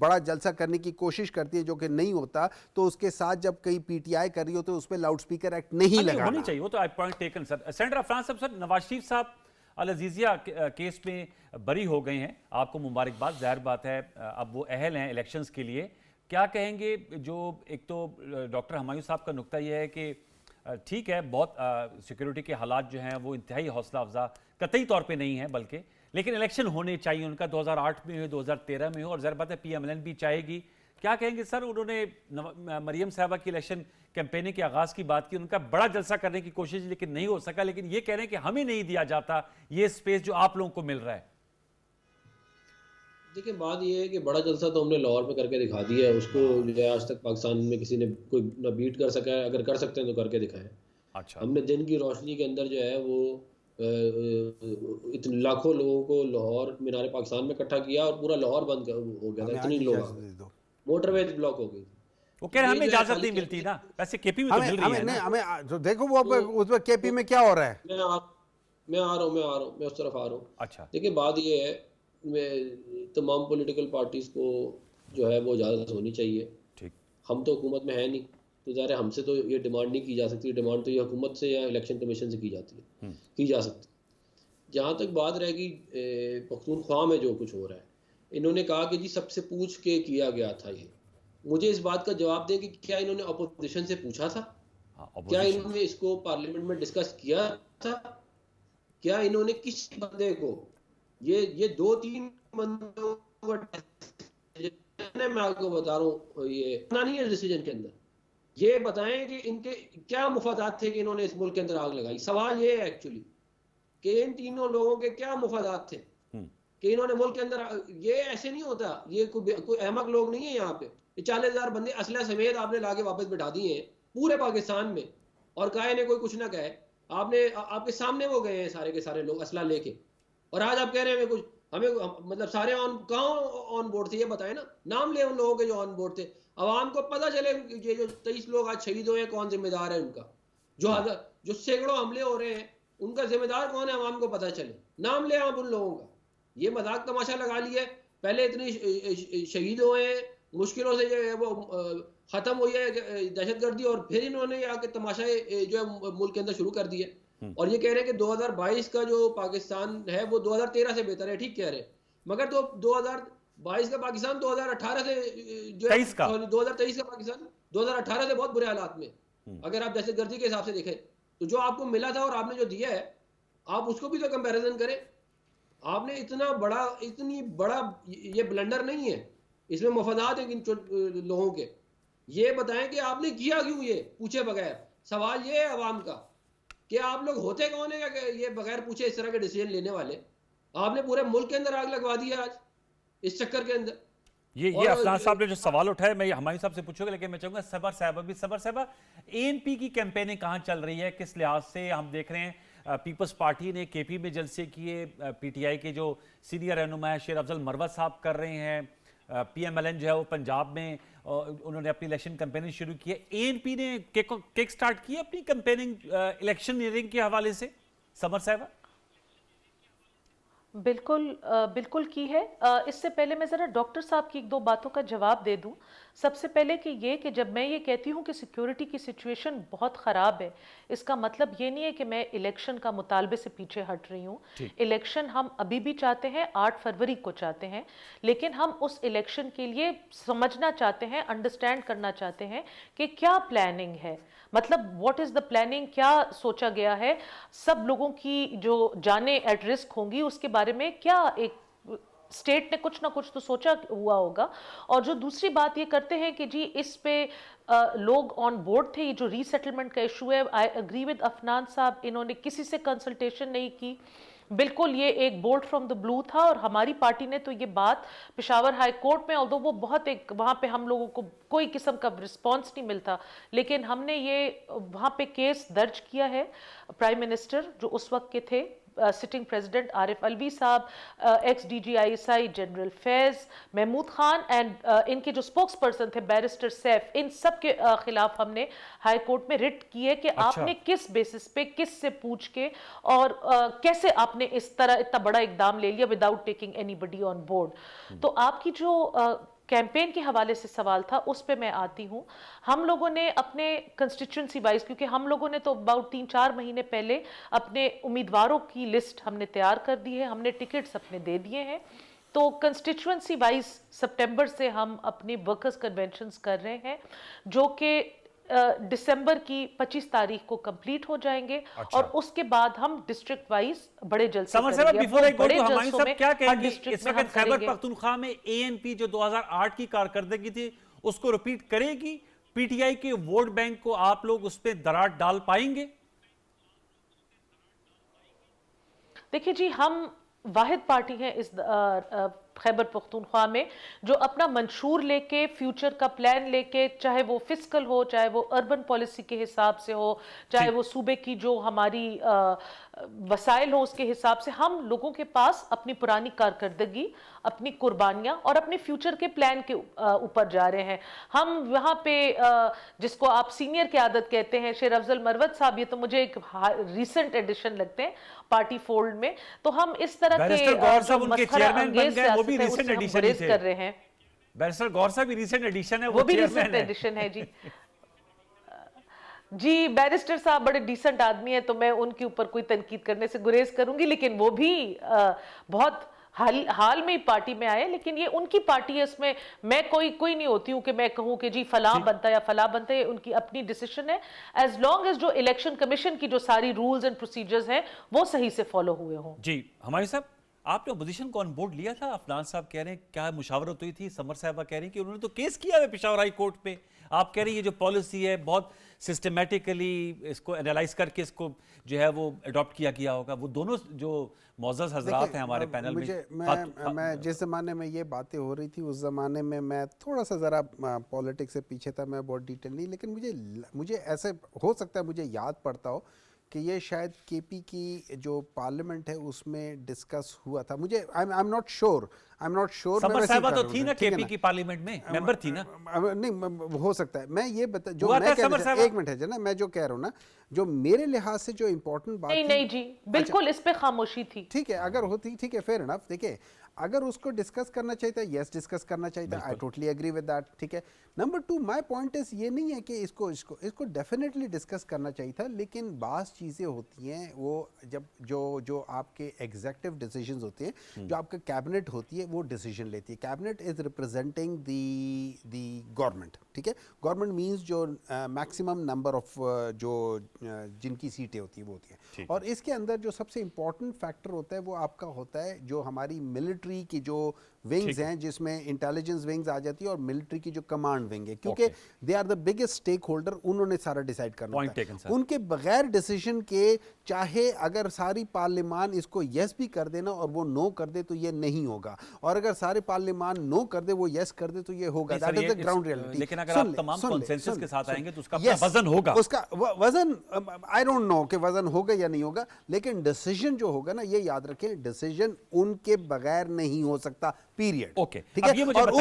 बड़ा जलसा करने की कोशिश करती है जो कि नहीं होता, तो उसके साथ जब कहीं पीटीआई कर रही होती है उस पर लाउड स्पीकर एक्ट नहीं लगाना। होनी चाहिए, वो तो पॉइंट टेकन सर। सेनेटर अफरान साहब, सर नवाज शरीफ साहब अल अजीजिया केस में बरी हो गए हैं, आपको मुबारकबाद, जाहिर बात है अब वो अहल हैं इलेक्शंस के लिए। क्या कहेंगे, जो एक तो डॉक्टर हुमायूं साहब का नुक्ता ये है कि ठीक है बहुत सिक्योरिटी के हालात जो हैं वो इंतहाई हौसला अफजा कतई तौर पे नहीं है, बल्कि लेकिन इलेक्शन होने चाहिए, उनका 2008 में हो 2013 में हो, और जाहिर बात है PMLN भी चाहेगी। क्या कहेंगे सर, उन्होंने मरियम साहबा की इलेक्शन कैंपेनिंग के आगाज़ की बात की, उनका बड़ा जलसा करने की कोशिश लेकिन नहीं हो सका, लेकिन ये कह रहे हैं कि हमें नहीं दिया जाता ये स्पेस जो आप लोगों को मिल रहा है। देखिए, बात ये है कि बड़ा जलसा तो हमने लाहौर में करके दिखा दिया है, उसको जो आज तक पाकिस्तान में किसी ने कोई ना बीट कर सका है, अगर कर सकते हैं तो करके दिखाएं। अच्छा, हमने दिन की रोशनी के अंदर जो है वो इतने लाखों लोगों को लाहौर मीनार पाकिस्तान में इकट्ठा किया और पूरा लाहौर बंद हो गया था, इतनी लोग, मोटरवे ब्लॉक हो गई। वो कह रहे हैं हमें इजाजत नहीं मिलती ना, वैसे केपी में तो मिल रही है ना। हमें तो देखो वो उसमें केपी में क्या हो रहा है। मैं आ रहा हूँ, मैं उस तरफ आ रहा हूँ। अच्छा, देखिए बात ये है, तमाम पॉलिटिकल पार्टीज को जो है वो इजाजत होनी चाहिए। ठीक, हम तो हुकूमत में है नहीं, तो ज़ाहिर है हमसे तो ये डिमांड नहीं की जा सकती, डिमांड तो ये हुकूमत से या इलेक्शन कमीशन से की जाती है, की जा सकती। जहाँ तक बात रहेगी पख्तूनख्वा में जो कुछ हो रहा है, इन्होंने कहा कि जी सबसे पूछ के किया गया था। ये मुझे इस बात का जवाब दें कि क्या इन्होंने अपोजिशन से पूछा था? क्या इन्होंने इसको पार्लियामेंट में डिस्कस किया था? क्या इन्होंने किसी बंदे को ये 2-3 बंदों का मैं आपको बता रहा हूँ, ये इतना नहीं है डिसीजन के अंदर। ये बताएं कि इनके क्या मुफादात थे कि इन्होंने इस मुल्क के अंदर आग लगाई। सवाल ये है एक्चुअली कि इन तीनों लोगों के क्या मुफादात थे कि इन्होंने मुल्क के अंदर, ये ऐसे नहीं होता, ये कोई अहमक लोग नहीं है यहाँ पे। 40,000 बंदे असला समेत आपने लाके वापस बैठा दिए हैं पूरे पाकिस्तान में, और कहे ने कोई कुछ ना कहे, आपने आपके सामने वो गए हैं सारे के सारे लोग असला लेके, और आज आप कह रहे हैं कुछ हमें मतलब सारे कहाँ ऑन बोर्ड थे ये बताएं ना, नाम ले उन लोगों के जो ऑन बोर्ड थे, अवाम को पता चले ये जो 23 लोग आज शहीद हुए हैं कौन जिम्मेदार है उनका, जो सैकड़ों हमले हो रहे हैं उनका जिम्मेदार कौन है, अवाम को पता चले, नाम ले आप उन लोगों का। ये मजाक तमाशा लगा लिया, पहले इतनी शहीद हुए हैं, मुश्किलों से जो है वो खत्म हुई है दहशतगर्दी, और फिर इन्होंने आके तमाशा जो है मुल्क के अंदर शुरू कर दिया, और ये कह रहे हैं कि 2022 का जो पाकिस्तान है वो 2013 से बेहतर है। ठीक कह रहे हैं, मगर तो 2022 का पाकिस्तान 2018 से जो है 2023 का पाकिस्तान 2018 से बहुत बुरे हालात में, अगर आप दहशतगर्दी के हिसाब से देखें तो जो आपको मिला था और आपने जो दिया है आप उसको भी तो कंपैरिजन करें। आपने इतना बड़ा ये ब्लंडर नहीं है, इसमें मफादात है इन लोगों के। ये बताएं कि आपने किया क्यों, ये पूछे बगैर। सवाल ये है अवाम का कि आप लोग होते कौन है कि ये बगैर पूछे इस तरह के डिसीजन लेने वाले। आपने पूरे मुल्क के अंदर आग लगवा दी है आज इस चक्कर के अंदर। ये अफनान साहब ने जो सवाल उठाया मैं हमारे साहब से पूछूंगा, लेकिन मैं चाहूंगा सबर साहब एएनपी की कैंपेनिंग कहां चल रही है, किस लिहाज से? हम देख रहे हैं पीपल्स पार्टी ने केपी में जलसे किए, पीटीआई के जो सीनियर रहनुमा है शेर अफजल मरवत साहब कर रहे हैं, पीएमएलएन जो है वो पंजाब में उन्होंने अपनी इलेक्शन कैंपेनिंग शुरू की है, एएनपी ने किक स्टार्ट की अपनी कैंपेनिंग इलेक्शनियरिंग के हवाले से। समर साहब बिल्कुल की है। इससे पहले मैं ज़रा डॉक्टर साहब की एक दो बातों का जवाब दे दूं। सबसे पहले कि जब मैं ये कहती हूँ कि सिक्योरिटी की सिचुएशन बहुत ख़राब है, इसका मतलब ये नहीं है कि मैं इलेक्शन का मुतालबे से पीछे हट रही हूँ। इलेक्शन हम अभी भी चाहते हैं, 8 फरवरी को चाहते हैं, लेकिन हम उस इलेक्शन के लिए समझना चाहते हैं, अंडरस्टैंड करना चाहते हैं कि क्या प्लानिंग है, मतलब व्हाट इज़ द प्लानिंग, क्या सोचा गया है, सब लोगों की जो जानें एट रिस्क होंगी उसके बारे में क्या एक स्टेट ने कुछ ना कुछ तो सोचा हुआ होगा। और जो दूसरी बात ये करते हैं कि जी इस पे लोग ऑन बोर्ड थे, ये जो रीसेटलमेंट का इशू है, आई एग्री विद अफनान साहब, इन्होंने किसी से कंसल्टेशन नहीं की, बिल्कुल ये एक बोल्ट फ्रॉम द ब्लू था। और हमारी पार्टी ने तो ये बात पेशावर हाई कोर्ट में, ऑल्दो वो बहुत एक वहाँ पे हम लोगों को कोई किस्म का रिस्पांस नहीं मिलता, लेकिन हमने ये वहाँ पे केस दर्ज किया है। प्राइम मिनिस्टर जो उस वक्त के थे, सिटिंग प्रेसिडेंट आरिफ अलवी साहब, ex DGISI general Faiz, Mahmood Khan and इनके जो स्पोक्स पर्सन थे बैरिस्टर सैफ, इन सब के खिलाफ हमने हाई कोर्ट में रिट की है कि आपने किस बेसिस पे, किस से पूछ के और कैसे आपने इस तरह इतना बड़ा इकदाम ले लिया without taking anybody on board. तो आपकी जो कैंपेन के हवाले से सवाल था उस पे मैं आती हूँ। हम लोगों ने अपने कंस्टिट्यूंसी वाइज, क्योंकि हम लोगों ने तो अबाउट 3-4 महीने पहले अपने उम्मीदवारों की लिस्ट हमने तैयार कर दी है, हमने टिकट्स अपने दे दिए हैं, तो कंस्टिट्यूंसी वाइज सितंबर से हम अपनी वर्कर्स कन्वेंशंस कर रहे हैं जो कि दिसंबर की 25 तारीख को कंप्लीट हो जाएंगे। अच्छा। और उसके बाद हम डिस्ट्रिक्ट वाइज बड़े जलसे करेंगे। क्या कहेंगे इस वक्त खैबर पख्तूनख्वा में एएनपी जो 2008 की कारकर्दगी थी उसको रिपीट करेगी? पीटीआई के वोट बैंक को आप लोग उस पर दरार डाल पाएंगे? देखिए जी, हम वाहिद पार्टी है इस खैबर पख्तूनख्वा में जो अपना मंशूर लेके, फ्यूचर का प्लान लेके, चाहे वो फिस्कल हो, चाहे वो अर्बन पॉलिसी के हिसाब से हो, चाहे वो सूबे की जो हमारी वसाइल हो उसके हिसाब से, हम लोगों के पास अपनी पुरानी कारकर्दगी, अपनी कुर्बानियां और अपने फ्यूचर के प्लान के ऊपर जा रहे हैं। हम वहाँ पे जिसको आप सीनियर की आदत कहते हैं, शेर अफजल मरवत साहब, ये तो मुझे एक रिसेंट एडिशन लगते हैं पार्टी फोल्ड में, तो हम इस तरह के वो भी रिसेंट एडिशन ही थे। कर रहे हैं। बैरिस्टर गौर साहब भी रिसेंट एडिशन है, वो भी रिसेंट एडिशन है जी। जी बैरिस्टर साहब बड़े डिसेंट आदमी है, तो मैं उनके ऊपर कोई तनकीद करने से गुरेज करूंगी, लेकिन वो भी बहुत हाल में ही पार्टी में आए, लेकिन ये उनकी पार्टी है, इसमें मैं कोई नहीं होती हूँ कि मैं कहूँ कि जी फलां बनता या फलां बनता है, उनकी अपनी डिसीजन है, एज लॉन्ग एज जो इलेक्शन कमीशन की जो सारी रूल्स एंड प्रोसीजर्स हैं वो सही से फॉलो हुए हों। जी हमारे साहब आपने अपोजिशन को ऑन बोर्ड लिया था? अफनान साहब कह रहे हैं क्या मुशावरत हुई थी, समर साहबा कह रही हैं कि उन्होंने तो केस किया है पेशावर हाई कोर्ट पे। आप कह रही हैं ये जो पॉलिसी है बहुत सिस्टमेटिकली इसको एनालाइज करके इसको जो है वो अडॉप्ट किया गया होगा। वो दोनों जो मौजूद हजरात हैं हमारे पैनल में, मैं जिस ज़माने में ये बातें हो रही थी उस ज़माने में मैं थोड़ा सा ज़रा पॉलिटिक्स से पीछे था, मैं बहुत डिटेल नहीं, लेकिन मुझे ऐसे हो सकता है मुझे याद पड़ता हो कि ये शायद केपी की जो पार्लियामेंट है उसमें डिस्कस हुआ था। मुझे I am not sure summer साहबा तो थी ना केपी की पार्लियामेंट में, मेंबर थी ना? नहीं हो सकता है। मैं ये बता जो हुआ मैं था समर साहबा? एक मिनट है ना, मैं जो कह रहा हूँ ना, जो मेरे लिहाज से जो इम्पोर्टेंट बात नहीं थी, नहीं जी, बिल्कुल इस पे खामोशी थी। ठीक है अगर होती, ठीक है, फेयर इनफ। देखिए अगर उसको डिस्कस करना चाहिए था, यस डिस्कस करना चाहिए था, I totally agree with that, ठीक है। नंबर 2 माय पॉइंट इज ये नहीं है कि इसको डेफिनेटली डिस्कस करना चाहिए था, लेकिन बास चीज़ें होती हैं वो जब जो आपके एग्जेक्टिव डिसीजंस होते हैं, जो आपका कैबिनेट होती है वो डिसीजन लेती है। Cabinet is representing the government, ठीक है। गवर्नमेंट मींस जो मैक्सिमम नंबर ऑफ जो जिनकी सीटें होती है वो होती है, और इसके अंदर जो सबसे इम्पोर्टेंट फैक्टर होता है वो आपका होता है जो हमारी मिलिट्री की जो विंग्स हैं, जिसमें इंटेलिजेंस विंग्स आ जाती है और मिलिट्री की जो कमांड विंग है, क्योंकि they are the biggest stakeholder, उन्होंने सारा डिसाइड करना होता है। उनके बगैर डिसीजन के चाहे अगर सारी पार्लियामान इसको यस भी कर देना और वो नो कर दे तो ये नहीं होगा, और अगर सारे पार्लियामान नो कर दे वो यस कर दे तो ये होगा। That is the ground reality. लेकिन अगर आप तमाम कंसेंसस के साथ आएंगे तो उसका वजन होगा, उसका वजन आई डोंट नो कि वजन होगा या नहीं होगा, लेकिन डिसीजन जो होगा ना, ये याद रखें, डिसीजन उनके बगैर नहीं हो सकता, पीरियड। ओके, ठीक है। और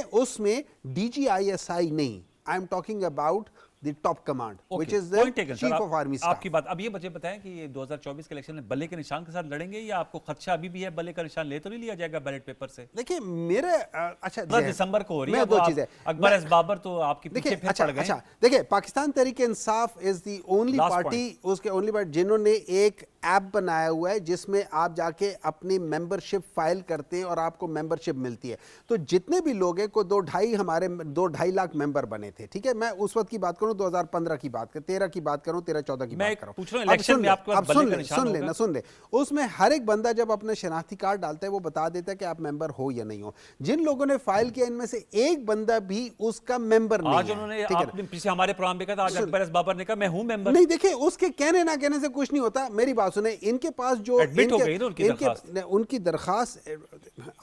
उसमें डीजीआईएसआई नहीं, I am talking about the top command which is the chief of army staff. आपकी बात। अब ये मुझे बताएं कि ये 2024 के इलेक्शन में बल्ले के निशान के साथ लड़ेंगे या आपको खदशा अभी भी है बल्ले का निशान ले तो नहीं लिया जाएगा बैलेट पेपर से? देखिए मेरे अच्छा 10 दिसंबर को हो रही है दो चीजें, अकबर एस बाबर तो आपकी पीछे फिर पड़ गए। अच्छा देखिए, Pakistan Tehreek Insaf is the only party, उसके ओनली पार्टी जिन्होंने एक ऐप बनाया हुआ है जिसमें आप जाके अपनी मेंबरशिप फाइल करते हैं और आपको मेंबरशिप मिलती है। तो जितने भी लोग हैं को 2.5 लाख मेंबर बने थे, ठीक है। मैं उस वक्त की बात करूं, 2015 की बात कर, 13 की बात करूं, 13-14 की बात करूं। पूछ रहा हूं इलेक्शन में आपके पास बल्ले का निशान होगा? सुन ले, उसमें हर एक बंदा जब अपना शनाख्ती कार्ड डालता है वो बता देता है कि आप मेंबर हो या नहीं हो। जिन लोगों ने फाइल किया इनमें से एक बंदा भी उसका मेंबर नहीं है। आज उन्होंने आपने पीछे हमारे प्रोग्राम में कहा था, आज अकबर एस बाबर ने कहा मैं हूं मेंबर। नहीं, देखिए उसके कहने ना कहने से कुछ नहीं होता। मेरी बात सुने, इनके पास जो एडमिट हो गई ना उनकी दरखास्त,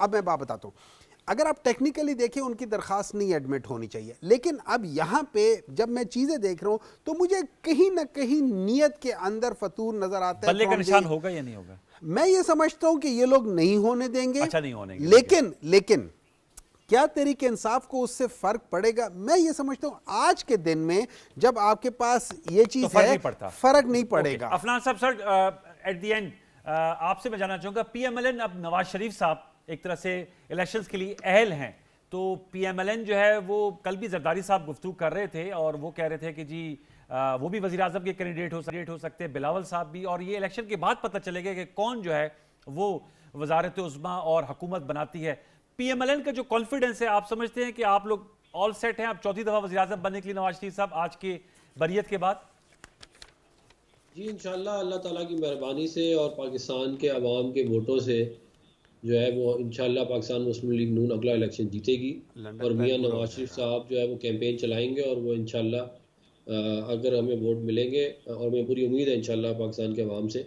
अब मैं बात बताता हूं, अगर आप टेक्निकली देखें उनकी दरखास्त नहीं एडमिट होनी चाहिए, लेकिन अब यहाँ पे जब मैं चीजें देख रहा हूँ तो मुझे कहीं ना कहीं नियत के अंदर फतूर नजर आता है। बल्ले का निशान होगा या नहीं होगा? मैं ये समझता हूँ कि ये लोग नहीं होने देंगे। अच्छा, नहीं होने देंगे। लेकिन क्या तरीके इंसाफ को उससे फर्क पड़ेगा? मैं ये समझता हूँ आज के दिन में जब आपके पास ये चीज तो है, फर्क नहीं पड़ेगा। अफनान साहब, सर एट द एंड आपसे मैं जानना चाहूंगा, पीएमएलएन, अब नवाज शरीफ साहब एक तरह से इलेक्शंस के लिए अहल हैं, तो पीएमएलएन जो है वो कल भी जरदारी साहब गुफ्तगू कर रहे थे और वो कह रहे थे कि जी वो भी वजीर आजम के कैंडिडेट हो सकते हैं, बिलावल साहब भी, और ये इलेक्शन के बाद पता चलेगा कि कौन जो है वो वजारत उज़्मा और हुकूमत बनाती है। पीएमएलएन का जो कॉन्फिडेंस है, आप समझते हैं कि आप लोग ऑल सेट हैं आप चौथी दफा वजीर आजम बनने के लिए नवाज शरीफ साहब आज के बरियत के बाद? जी इंशाल्लाह अल्लाह ताला की मेहरबानी से और पाकिस्तान के अवाम के वोटों से जो है वो इंशाल्लाह पाकिस्तान मुस्लिम लीग नून अगला इलेक्शन जीतेगी और मियां नवाज शरीफ साहब जो है वो कैंपेन चलाएंगे और वो इंशाल्लाह अगर हमें वोट मिलेंगे, और हमें पूरी उम्मीद है इंशाल्लाह पाकिस्तान के अवाम से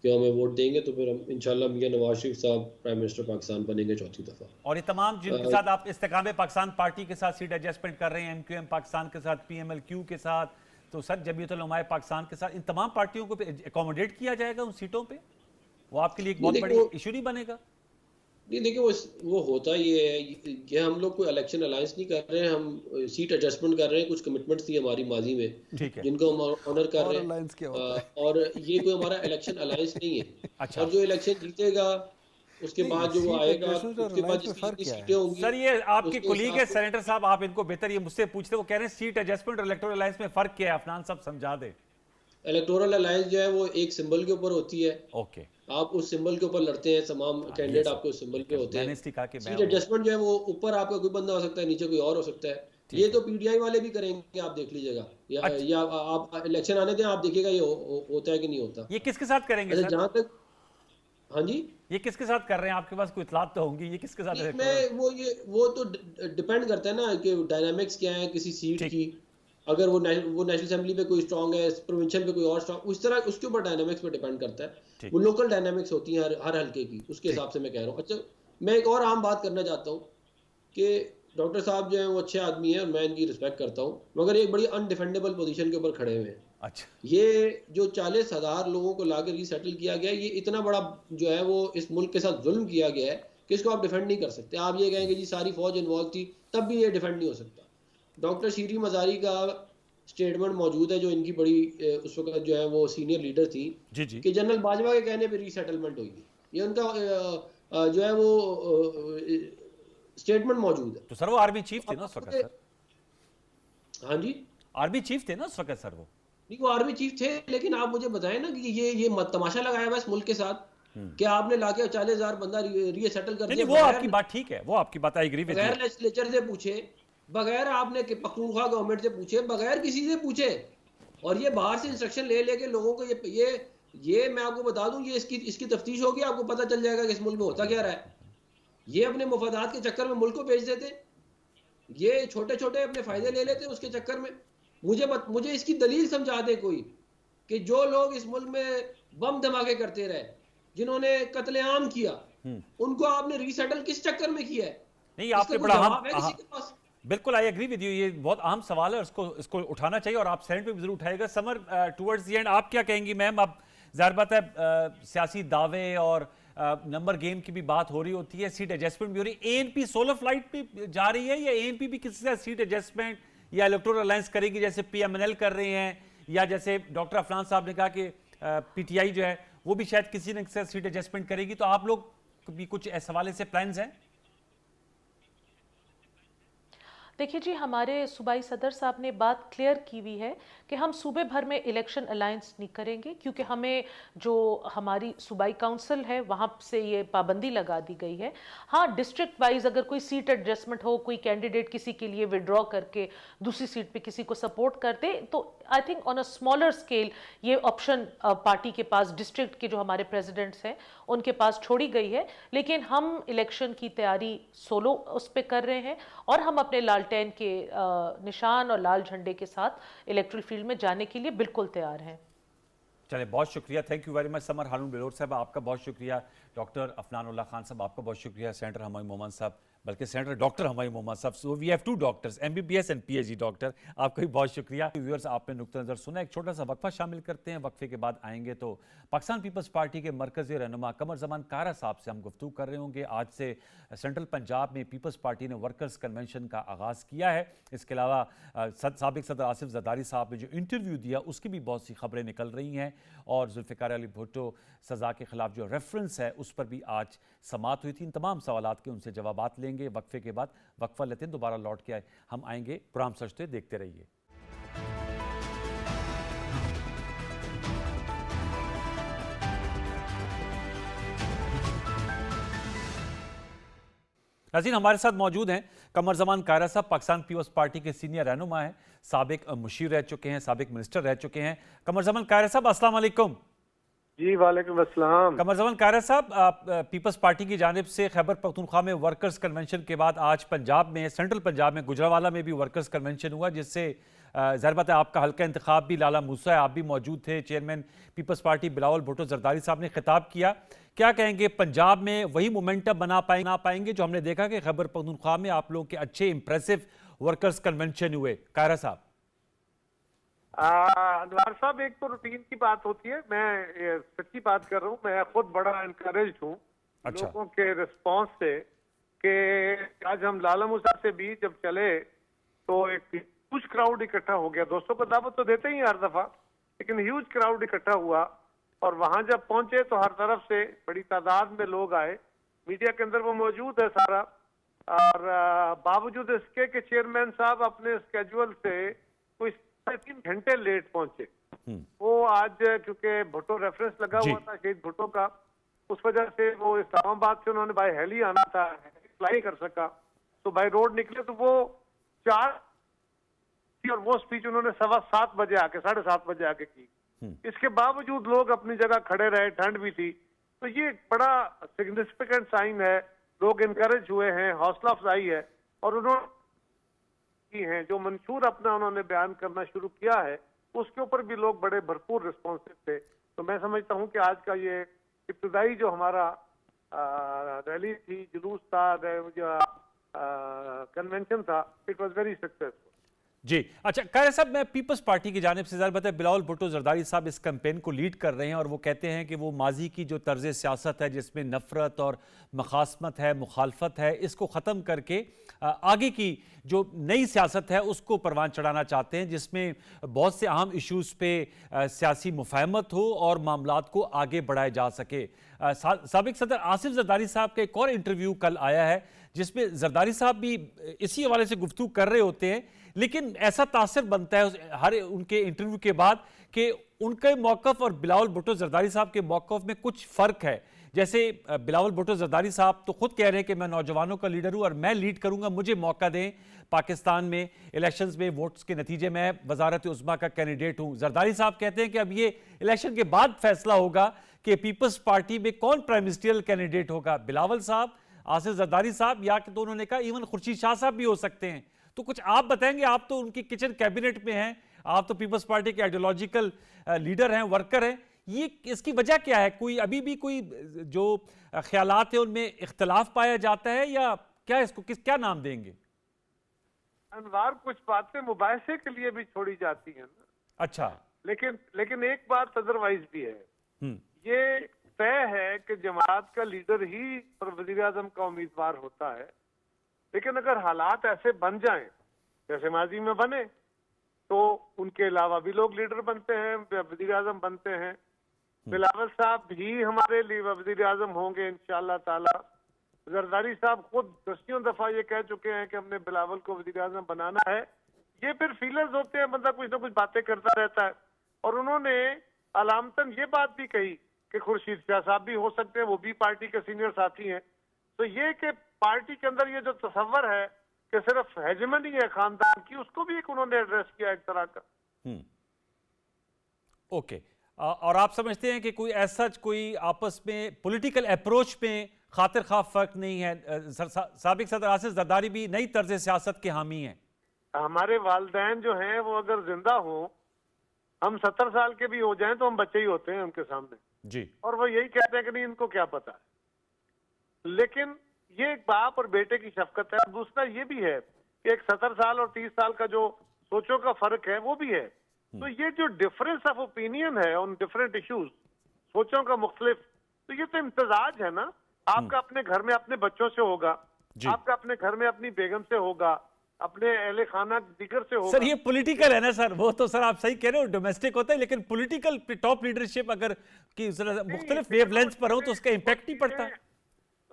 कि हमें वोट देंगे, तो फिर हम इंशाल्लाह मियां नवाज शरीफ साहब प्राइम मिनिस्टर पाकिस्तान बनेंगे चौथी दफ़ा। और ये तमाम जिनके साथ आप इस्तेकाम पाकिस्तान पार्टी के साथ सीट एडजस्टमेंट कर रहे हैं, एमक्यूएम पाकिस्तान के साथ, पीएमएलक्यू के साथ, तो सर जमीयतुल उलमा पाकिस्तान के साथ, इन तमाम पार्टियों को अकोमोडेट किया जाएगा उन सीटों पे? वो आपके लिए एक बहुत बड़ी इशू नहीं बनेगा? नहीं देखिए, वो होता ये है, ये हम लोग कोई इलेक्शन अलायंस नहीं कर रहे हैं, हम सीट एडजस्टमेंट कर रहे हैं। कुछ कमिटमेंट्स थी हमारी माजी में, जिनको हम ऑनर कर रहे हैं, और ये कोई हमारा इलेक्शन अलायंस नहीं है। अच्छा। और जो इलेक्शन जीतेगा उसके बाद जो वो आएगा, उसके बाद जितनी सीटें होंगी। सर ये आपके कुलीग है सेनेटर साहब, आप इनको बेहतर ये मुझसे पूछते, वो कह रहे हैं सीट एडजस्टमेंट और इलेक्टोरल अलायंस में फर्क क्या है? अफनान साहब समझा दे। इलेक्टोरल अलायंस जो है वो एक सिंबल के ऊपर होती है। ओके, आप उस सिंबल के ऊपर लड़ते हैं, तमाम कैंडिडेट आपको उस सिंबल पे होते हैं। सीट एडजस्टमेंट जो है वो ऊपर आपका कोई बंदा हो सकता है, नीचे कोई और हो सकता है। ये तो पीटीआई वाले भी करेंगे, आप देख लीजिएगा, या आप इलेक्शन आने दें, आप देखिएगा ये होता है कि नहीं होता। ये किसके साथ करेंगे? जहां तक हाँ जी, ये किसके साथ कर रहे हैं? आपके पास कोई इतलात तो होंगी, ये किसके साथ इसमें वो तो डिपेंड करता है ना कि डायनामिक्स क्या है किसी सीट ठीक। की। अगर वो नेशनल असेंबली पे कोई स्ट्रांग है, प्रोविंशियल पे कोई और स्ट्रांग, उस तरह उसके ऊपर डायनामिक्स पे डिपेंड करता है। ठीक। वो लोकल डायनामिक्स होती है हर हल्के की, उसके हिसाब से मैं कह रहा हूँ। अच्छा, मैं एक और आम बात करना चाहता हूँ कि डॉक्टर साहब जो हैं वो अच्छे आदमी हैं और मैं इनकी रिस्पेक्ट करता हूँ, मगर एक बड़ी अनडिफेंडेबल पोजीशन के ऊपर खड़े हुए हैं। अच्छा, ये जो 40,000 लोगों को लाकर रीसेटल किया गया है, ये इतना बड़ा जो है वो इस मुल्क के साथ जुल्म किया गया है कि इसको आप डिफेंड नहीं कर सकते। आप ये कहेंगे जी सारी फौज इन्वॉल्व थी, तब भी ये डिफेंड नहीं हो सकता। डॉक्टर शीरी मजारी का स्टेटमेंट मौजूद है, जो इनकी बड़ी उस वक्त जो है वो सीनियर लीडर थी, जी जी। कि जनरल बाजवा के कहने पे रीसेटलमेंट हुई थी। ये उनका जो है वो स्टेटमेंट मौजूद है। तो सर वो आर्मी चीफ थे ना उस वक्त सर? हाँ जी, आर्मी चीफ थे ना उस वक्त सर वो? नहीं वो आर्मी चीफ थे, लेकिन आप मुझे बताएं ना कि ये तमाशा लगाया हुआ है इस मुल्क के साथ कि आपने लाके 40,000 बंदा रीसेटल कर नहीं दिया। वो आपकी बात ठीक है, वो आपकी बात आई एग्री विद बगैर लेजिस्लेचर से पूछे, बगैर आपने पख्तूनख्वा गवर्नमेंट से पूछे, बगैर किसी से पूछे, और ये बाहर से इंस्ट्रक्शन ले लेके लोगों को ये मैं आपको बता दूं, ये इसकी तफ्तीश होगी, आपको पता चल जाएगा कि इस मुल्क में होता क्या रहा है। ये अपने मुफादात के चक्कर में मुल्क को बेच देते, ये छोटे छोटे अपने फायदे ले लेते उसके चक्कर में। मुझे इसकी दलील समझा दे कोई कि जो लोग इस मुल्क में बम धमाके करते रहे, जिन्होंने कत्लेआम किया, उनको आपने रीसेटल किस चक्कर में किया है? नहीं आपने इसका बड़ा कोई अहम जवाब है किसी के पास? बिल्कुल आई एग्री विद यू, ये बहुत अहम सवाल है और इसको उठाना चाहिए और आप सेनेट में भी जरूर उठाएगा। समर टुवर्ड्स द एंड आप क्या कहेंगी मैम? अब जाहिर बात है सियासी दावे और नंबर गेम की भी बात हो रही होती है, सीट एडजस्टमेंट भी हो रही है। एएनपी सोलो फ्लाइट पे जा रही है या एएनपी भी किसी से सीट एडजस्टमेंट या इलेक्टोरल अलायंस करेगी जैसे पीएमएनएल कर रहे हैं, या जैसे डॉक्टर अफनान साहब ने कहा कि पीटीआई जो है वो भी शायद किसी न किसी सीट एडजस्टमेंट करेगी? तो आप लोग भी कुछ इस हवाले से प्लान्स हैं? देखिए जी, हमारे सूबाई सदर साहब ने बात क्लियर की हुई है कि हम सूबे भर में इलेक्शन अलायंस नहीं करेंगे, क्योंकि हमें जो हमारी सूबाई काउंसिल है वहाँ से ये पाबंदी लगा दी गई है। हाँ, डिस्ट्रिक्ट वाइज अगर कोई सीट एडजस्टमेंट हो, कोई कैंडिडेट किसी के लिए विड्रॉ करके दूसरी सीट पे किसी को सपोर्ट करते, तो I think on a smaller scale ये ऑप्शन पार्टी के पास, डिस्ट्रिक्ट के जो हमारे प्रेसिडेंट्स हैं उनके पास छोड़ी गई है। लेकिन हम इलेक्शन की तैयारी सोलो उस पर कर रहे हैं और हम अपने लालटेन के निशान और लाल झंडे के साथ इलेक्ट्रल फील्ड में जाने के लिए बिल्कुल तैयार हैं। चलिए बहुत शुक्रिया, thank you very much Samar Haroon Bilour साहब, आपका बहुत शुक्रिया। डॉक्टर अफनान उल्लाह खान साहब आपका बहुत शुक्रिया। सेनेटर हमायूं मोहम्मद साहब, बल्कि सेनेटर डॉक्टर हमायूं मोहम्मद साहब, so we have 2 doctors, MBBS and PhD doctor, आपका भी बहुत शुक्रिया। व्यूअर्स आपने नुक्ता नज़र सुना, एक छोटा सा वक्फा शामिल करते हैं, वक्फे के बाद आएंगे तो पाकिस्तान पीपल्स पार्टी के मरकज़ी रहनुमा कमर ज़मान कारा साहब से हम गुफ्तगू कर रहे होंगे। आज से सेंट्रल पंजाब में पीपल्स पार्टी ने वर्कर्स कन्वेंशन का आगाज़ किया है। इसके अलावा साबिक सदर आसिफ जरदारी साहब ने जो इंटरव्यू दिया उसकी भी बहुत सी खबरें निकल रही हैं, और जुल्फ़िकार अली भुट्टो सज़ा के खिलाफ जो रेफरेंस है उस पर भी आज समात हुई थी। इन तमाम सवालात के उनसे जवाबात लेंगे। वक्फे के बाद वक्फा लेते हैं, दोबारा लौट के हम आएंगे। प्रोग्राम सचते देखते रहिए। नाज़रीन हमारे साथ मौजूद हैं कमर ज़मान कायरा साहब, पाकिस्तान पीपल्स पार्टी के सीनियर रहनुमा हैं, साबिक मुशीर रह चुके हैं, साबिक मिनिस्टर रह चुके हैं। कमर ज़मान कायरा साहब अस्सलाम वालेकुम। जी वालेकुम अस्सलाम। कमर ज़मान कायरा साहब, पीपल्स पार्टी की जानिब से खैबर पख्तूनख्वा में वर्कर्स कन्वेंशन के बाद आज पंजाब में, सेंट्रल पंजाब में गुजरावाला में भी वर्कर्स कन्वेंशन हुआ, जिससे ज़ाहिर बात है आपका हल्का इंतखाब भी लाला मूसा है, आप भी मौजूद थे। चेयरमैन पीपल्स पार्टी बिलावल भुट्टो जरदारी साहब ने खिताब किया। क्या कहेंगे, पंजाब में वही मोमेंटम बना पाएंगे जो हमने देखा कि खैबर पख्तूनख्वा में आप लोगों के अच्छे इंप्रेसिव वर्कर्स कन्वेंशन हुए? कायरा साहब। अनवार साहब, एक तो रूटीन की बात होती है, मैं सच्ची बात कर रहा हूँ, मैं खुद बड़ा इनकरेज्ड हूँ अच्छा। लोगों के रिस्पांस से कि आज हम लाला मूसा से भी जब चले तो एक ह्यूज क्राउड इकट्ठा हो गया। दोस्तों को दावत तो देते ही हर दफा, लेकिन ह्यूज क्राउड इकट्ठा हुआ और वहां जब पहुंचे तो हर तरफ से बड़ी तादाद में लोग आए। मीडिया के अंदर वो मौजूद है सारा, और बावजूद इसके कि चेयरमैन साहब अपने स्केड्यूल से कोई 3 घंटे लेट पहुंचे। वो आज क्योंकि भुट्टो रेफरेंस लगा हुआ था शहीद भुट्टो का, उस वजह से वो इस्लामाबाद से उन्होंने बाय हेली आना था, फ्लाई कर सका, तो बाय रोड निकले तो वो 4 और वो स्पीच उन्होंने 7:15 बजे आके 7:30 बजे आके की। इसके बावजूद लोग अपनी जगह खड़े रहे, ठंड भी थी, तो ये एक बड़ा सिग्निफिकेंट साइन है, लोग इनकरेज हुए हैं, हौसला अफजाई है, और उन्होंने हैं जो मंशूर अपना उन्होंने बयान करना शुरू किया है उसके ऊपर भी लोग बड़े भरपूर रिस्पॉन्सिव थे। तो मैं समझता हूं कि आज का ये इब्तदाई जो हमारा रैली थी, जुलूस था, कन्वेंशन था, इट वाज वेरी सक्सेसफुल। जी अच्छा, कायर साहब, मैं पीपल्स पार्टी की जानिब से ज़ाहिर बात है बिलावल भुट्टो जरदारी साहब इस कैंपेन को लीड कर रहे हैं और वो कहते हैं कि वो माजी की जो तर्ज सियासत है जिसमें नफरत और मखासमत है, मुखालफत है, इसको ख़त्म करके आगे की जो नई सियासत है उसको परवान चढ़ाना चाहते हैं, जिसमें बहुत से अहम इशूज़ पे सियासी मुफाहमत हो और मामलात को आगे बढ़ाए जा सके। साबिक सदर आसिफ जरदारी साहब का एक और इंटरव्यू कल आया है जिसमें जरदारी साहब भी इसी हवाले से गुफ्तगू कर रहे होते हैं, लेकिन ऐसा तासर बनता है हर उनके इंटरव्यू के बाद कि उनके मौक़िफ़ और बिलावल भुट्टो जरदारी साहब के मौक़िफ़ में कुछ फ़र्क है। जैसे बिलावल भुट्टो जरदारी साहब तो खुद कह रहे हैं कि मैं नौजवानों का लीडर हूं और मैं लीड करूंगा, मुझे मौका दें, पाकिस्तान में इलेक्शंस में वोट्स के नतीजे में वजारत उज़्मा का कैंडिडेट हूं। जरदारी साहब कहते हैं कि अब ये इलेक्शन के बाद फैसला होगा कि पीपल्स पार्टी में कौन प्राइम मिनिस्टरियल कैंडिडेट होगा, बिलावल साहब, आसिफ जरदारी साहब, या तो उन्होंने कहा इवन खुर्शीद शाह साहब भी हो सकते हैं। तो कुछ आप बताएंगे, आप तो उनकी किचन कैबिनेट में हैं, आप तो पीपल्स पार्टी के आइडियोलॉजिकल लीडर हैं, वर्कर हैं, ये इसकी वजह क्या है? कोई अभी भी कोई जो ख्यालात है उनमें इख्तलाफ पाया जाता है या क्या, इसको क्या नाम देंगे? अनवार, कुछ बातें मुबाहिसे के लिए भी छोड़ी जाती हैं ना। अच्छा, लेकिन एक बात अदरवाइज भी है, ये तय है कि जमात का लीडर ही वज़ीर आज़म का उम्मीदवार होता है, लेकिन अगर हालात ऐसे बन जाएं जैसे माजी में बने तो उनके अलावा भी लोग लीडर बनते हैं, वज़ीर आज़म बनते हैं। बिलावल साहब भी हमारे लिए वज़ीर आज़म होंगे इंशाअल्लाह ताला। जरदारी साहब खुद दसियों दफा ये कह चुके हैं कि हमने बिलावल को वज़ीर आज़म बनाना है। ये फिर फीलर्स होते हैं, बंदा कुछ ना कुछ बातें करता रहता है। और उन्होंने अलामतन ये बात भी कही कि खुर्शीद शाह साहब भी हो सकते हैं, वो भी पार्टी के सीनियर साथी हैं। तो ये कि पार्टी के अंदर ये जो तस्वर है कि सिर्फ हेजेमनी है खानदान की, उसको भी एक उन्होंने एड्रेस किया एक तरह का। ओके, और आप समझते हैं कि कोई ऐसा कोई आपस में पॉलिटिकल अप्रोच में खातिर खा फर्क नहीं है? साबिक सदर आसिफ जरदारी भी नई तर्ज सियासत के हामी हैं। हमारे वालिदैन जो हैं वो अगर जिंदा हो, हम 70 साल के भी हो जाएं तो हम बच्चे ही होते हैं उनके सामने जी, और वो यही कहते हैं कि नहीं इनको क्या पता है। लेकिन ये एक बाप और बेटे की शफकत है। दूसरा ये भी है कि एक 70 साल और 30 साल का जो सोचों का फर्क है वो भी है। तो ये जो डिफरेंस ऑफ ओपिनियन है ऑन डिफरेंट इश्यूज, सोचों का मुख्तलिफ, तो ये तो इम्तजाज है ना। आपका अपने घर में अपने बच्चों से होगा, आपका अपने घर में अपनी बेगम से होगा, अपने अहले खाना दिगर से होगा। सर ये पॉलिटिकल है ना सर, वो तो सर आप सही कह रहे हो, डोमेस्टिक होता है, लेकिन पॉलिटिकल टॉप लीडरशिप अगर की मुख्तलिफ वेवलेंथ पर हो तो उसका इम्पैक्ट नहीं पड़ता।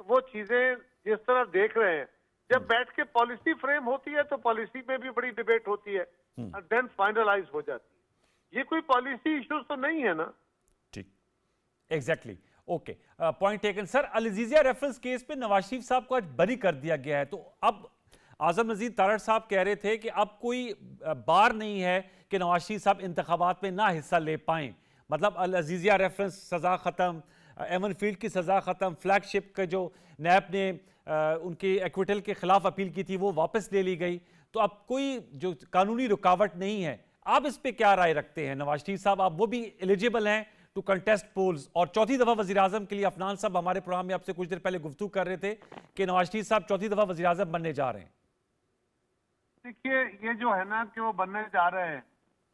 वो चीजें जिस तरह देख रहे हैं, जब बैठ के पॉलिसी फ्रेम होती है तो पॉलिसी में भी बड़ी डिबेट होती है और देन फाइनलाइज हो जाती है। ये कोई पॉलिसी इश्यूज तो नहीं है ना। ठीक, exactly, okay, point taken. Sir, Al Azizia reference case पे नवाज शरीफ साहब को आज बरी कर दिया गया है, तो अब आजम नजीर तारड़ साहब कह रहे थे कि अब कोई बार नहीं है कि नवाज शरीफ साहब इंतखाबात में ना हिस्सा ले पाएं। मतलब अल अजीजिया रेफरेंस सजा खत्म, एमन फील्ड की सजा खत्म, फ्लैगशिप का जो नैब ने उनकी एक्विटल के खिलाफ अपील की थी वो वापस ले ली गई, तो अब कोई जो कानूनी रुकावट नहीं है। आप इस पे क्या राय रखते हैं? नवाज शरीफ साहब आप वो भी एलिजिबल हैं टू कंटेस्ट पोल्स, और चौथी दफा वजीर आजम के लिए अफनान साहब हमारे प्रोग्राम में आपसे कुछ देर पहले गुफ्तगू कर रहे थे कि नवाज शरीफ साहब चौथी दफा वजीर आजम बनने जा रहे हैं। देखिए, ये जो है ना कि वो बनने जा रहे हैं,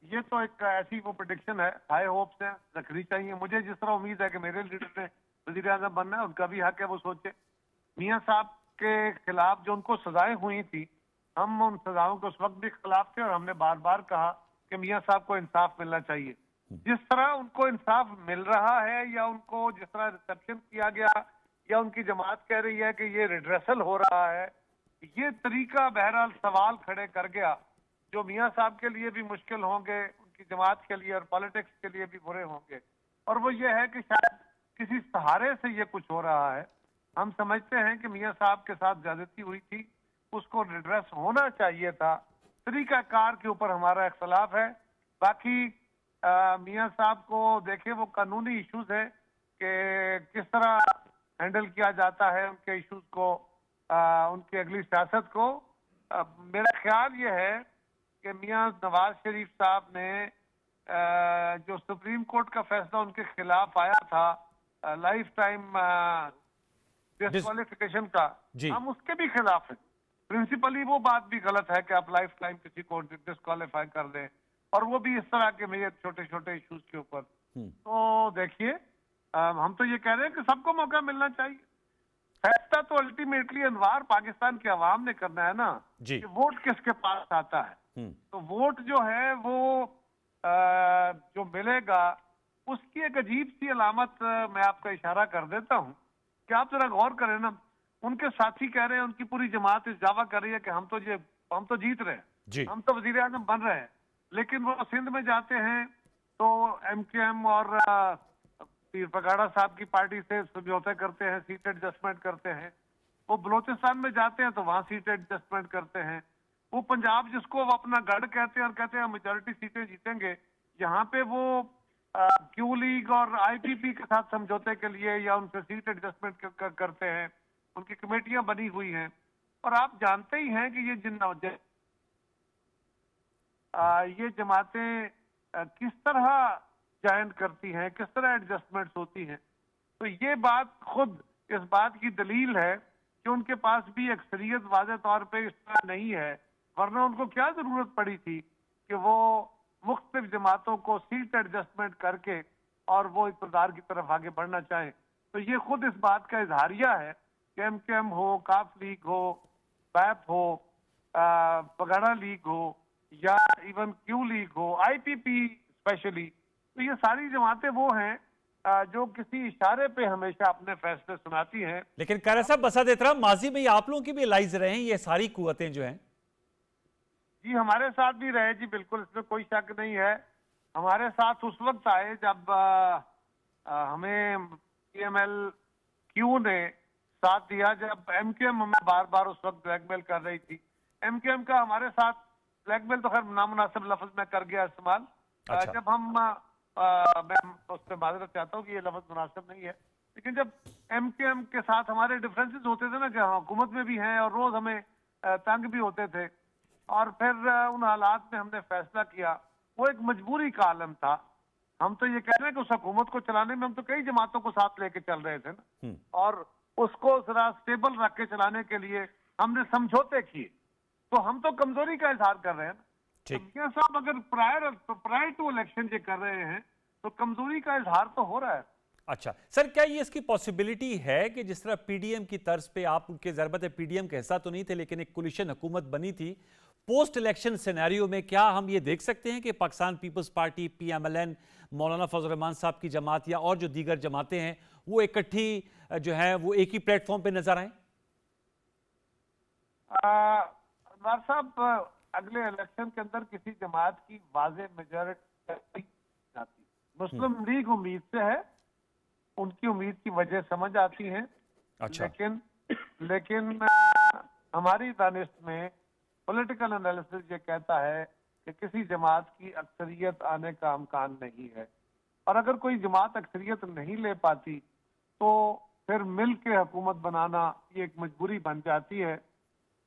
ये तो एक ऐसी वो प्रेडिक्शन है, हाई होप्स है, रखनी चाहिए। मुझे जिस तरह उम्मीद है कि मेरे लीडर ने वजीर आजम बनना है, उनका भी हक है वो सोचे। मियाँ साहब के खिलाफ जो उनको सजाएं हुई थी, हम उन सजाओं के उस वक्त भी खिलाफ थे और हमने बार बार कहा कि मियाँ साहब को इंसाफ मिलना चाहिए। जिस तरह उनको इंसाफ मिल रहा है या उनको जिस तरह रिसेप्शन किया गया या उनकी जमात कह रही है कि ये रिड्रेसल हो रहा है, ये तरीका बहरहाल सवाल खड़े कर गया जो मियाँ साहब के लिए भी मुश्किल होंगे, उनकी जमात के लिए और पॉलिटिक्स के लिए भी बुरे होंगे। और वो ये है कि शायद किसी सहारे से ये कुछ हो रहा है। हम समझते हैं कि मियाँ साहब के साथ ज्यादती हुई थी, उसको रिड्रेस होना चाहिए था। तरीकाकार के ऊपर हमारा इख्तलाफ है। बाकी मियाँ साहब को देखे, वो कानूनी इश्यूज है, कि किस तरह हैंडल किया जाता है उनके इश्यूज को, उनकी अगली सियासत को। मेरा ख्याल ये है कि मियां नवाज शरीफ साहब ने जो सुप्रीम कोर्ट का फैसला उनके खिलाफ आया था लाइफ टाइम डिस्क्वालिफिकेशन का, जी। हम उसके भी खिलाफ हैं। प्रिंसिपली वो बात भी गलत है कि आप लाइफ टाइम किसी को डिस्क्वालीफाई कर दें, और वो भी इस तरह के मेरे छोटे छोटे इश्यूज के ऊपर। तो देखिए, हम तो ये कह रहे हैं कि सबको मौका मिलना चाहिए। फैसला तो अल्टीमेटली अनवार पाकिस्तान की आवाम ने करना है ना, जी। कि वोट किसके पास आता है। तो वोट जो है वो जो मिलेगा उसकी एक अजीब सी अलामत मैं आपका इशारा कर देता हूँ कि आप जरा गौर करें ना, उनके साथी कह रहे हैं, उनकी पूरी जमात इस दावा कर रही है कि हम तो जीत रहे जी। हैं, हम तो वजीर आजम बन रहे हैं, लेकिन वो सिंध में जाते हैं तो MKM और पीर पगाड़ा साहब की पार्टी से समझौते करते हैं, सीट एडजस्टमेंट करते हैं। वो बलोचिस्तान में जाते हैं तो वहां सीट एडजस्टमेंट करते हैं। वो पंजाब जिसको वो अपना गढ़ कहते हैं और कहते हैं मेजोरिटी सीटें जीतेंगे, यहाँ पे वो क्यू लीग और IPP के साथ समझौते के लिए या उनसे सीट एडजस्टमेंट करते हैं। उनकी कमेटियां बनी हुई हैं, और आप जानते ही हैं कि ये जमातें किस तरह ज्वाइन करती हैं, किस तरह एडजस्टमेंट्स होती हैं। तो ये बात खुद इस बात की दलील है कि उनके पास भी अक्सरियत वाज़े तौर पे इस तरह नहीं है, वरना उनको क्या जरूरत पड़ी थी कि वो मुख्तलिफ जमातों को सीट एडजस्टमेंट करके और वो इक़्तिदार की तरफ आगे बढ़ना चाहें। तो ये खुद इस बात का इजहारिया है कि MKM हो, काफ लीग हो, बैप हो, पगाड़ा लीग हो, या इवन क्यू लीग हो, IPP स्पेशली, तो ये सारी जमातें वो हैं जो किसी इशारे पे हमेशा अपने फैसले सुनाती हैं। लेकिन कारा साहब बसात एहतराम, माजी में आप लोगों की भी एलाइज रहे हैं ये सारी कुव्वतें जो हैं? जी, हमारे साथ भी रहे जी, बिल्कुल, इसमें कोई शक नहीं है। हमारे साथ उस वक्त आए जब हमें PML-Q ने साथ दिया, जब MKM हमें बार बार उस वक्त ब्लैकमेल कर रही थी। MKM का हमारे साथ ब्लैकमेल तो खैर नामुनासिब लफ्ज में कर गया इस्तेमाल। अच्छा। जब हम मैं उस पर माजरत चाहता हूँ कि ये लफ्ज मुनासिब नहीं है, लेकिन जब MKM के साथ हमारे डिफरेंसेस होते थे ना, कि हुकूमत में भी हैं और रोज हमें तंग भी होते थे, और फिर उन हालात में हमने फैसला किया, वो एक मजबूरी का आलम था। हम तो ये कह रहे हैं कि उस हुकूमत को चलाने में हम तो कई जमातों को साथ लेके चल रहे थे ना, और उसको जरा स्टेबल रख के चलाने के लिए हमने समझौते किए। तो हम तो कमजोरी का इजहार कर रहे हैं ना। तो साहब अगर प्रायर टू इलेक्शन ये कर रहे हैं तो कमजोरी का इजहार तो हो रहा है। अच्छा सर, क्या ये इसकी पॉसिबिलिटी है कि जिस तरह PDM की तर्ज पे आप उनके ज़रबत PDM का हिस्सा तो नहीं थे लेकिन एक कोलिशन हुकूमत बनी थी, पोस्ट इलेक्शन सिनेरियो में क्या हम ये देख सकते हैं कि पाकिस्तान पीपल्स पार्टी, PMLN, मौलाना फजल रहमान साहब की जमात या और जो दीगर जमातें हैं वो इकट्ठी जो है वो एक ही प्लेटफॉर्म पे नजर आए? अनवर साहब, अगले इलेक्शन के अंदर किसी जमात की वाज़ेह मेजॉरिटी आती, मुस्लिम लीग उम्मीद से है, उनकी उम्मीद की वजह समझ आती है। अच्छा। लेकिन हमारी दानिश में पॉलिटिकल एनालिसिस ये कहता है कि किसी जमात की अक्सरियत आने का इम्कान नहीं है, और अगर कोई जमात अक्सरियत नहीं ले पाती तो फिर मिल के हुकूमत बनाना ये एक मजबूरी बन जाती है।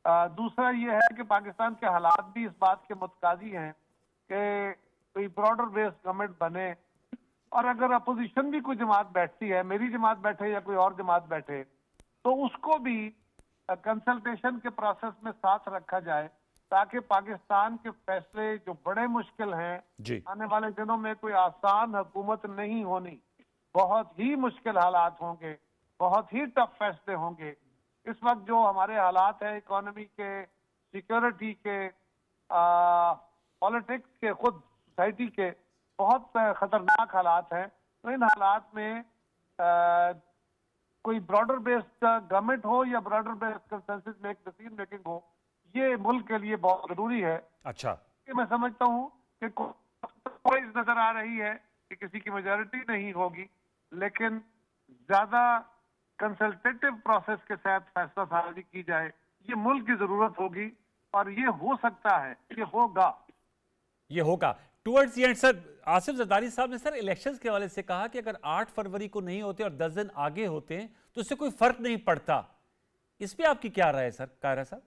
दूसरा ये है कि पाकिस्तान के हालात भी इस बात के मुतकाजी हैं कि कोई ब्रॉडर बेस्ड गवर्नमेंट बने, और अगर अपोजिशन भी कोई जमात बैठती है, मेरी जमात बैठे या कोई और जमात बैठे, तो उसको भी कंसल्टेशन के प्रोसेस में साथ रखा जाए, ताकि पाकिस्तान के फैसले जो बड़े मुश्किल हैं, आने वाले दिनों में कोई आसान हुकूमत नहीं होनी, बहुत ही मुश्किल हालात होंगे, बहुत ही टफ फैसले होंगे। इस वक्त जो हमारे हालात है इकोनॉमी के, सिक्योरिटी के, पॉलिटिक्स के, खुद सोसाइटी के, बहुत खतरनाक हालात हैं। तो इन हालात में कोई ब्रॉडर बेस्ड गवर्नमेंट हो या ब्रॉडर बेस्ड कंसेंसस में डिसीजन मेकिंग हो, ये मुल्क के लिए बहुत जरूरी है। अच्छा, मैं समझता हूँ कि कोई नजर आ रही है कि किसी की मेजॉरिटी नहीं होगी, लेकिन ज्यादा कंसल्टेटिव प्रोसेस के साथ फैसला साजी की जाए, ये मुल्क की जरूरत होगी, और ये हो सकता है, ये होगा। Towards the end sir, Asif Zardari साहब ने सर इलेक्शंस के हवाले से कहा कि अगर 8 फरवरी को नहीं होते और 10 दिन आगे होते हैं तो इससे कोई फर्क नहीं पड़ता। इस पे आपकी क्या राय है सर, कायरा साहब?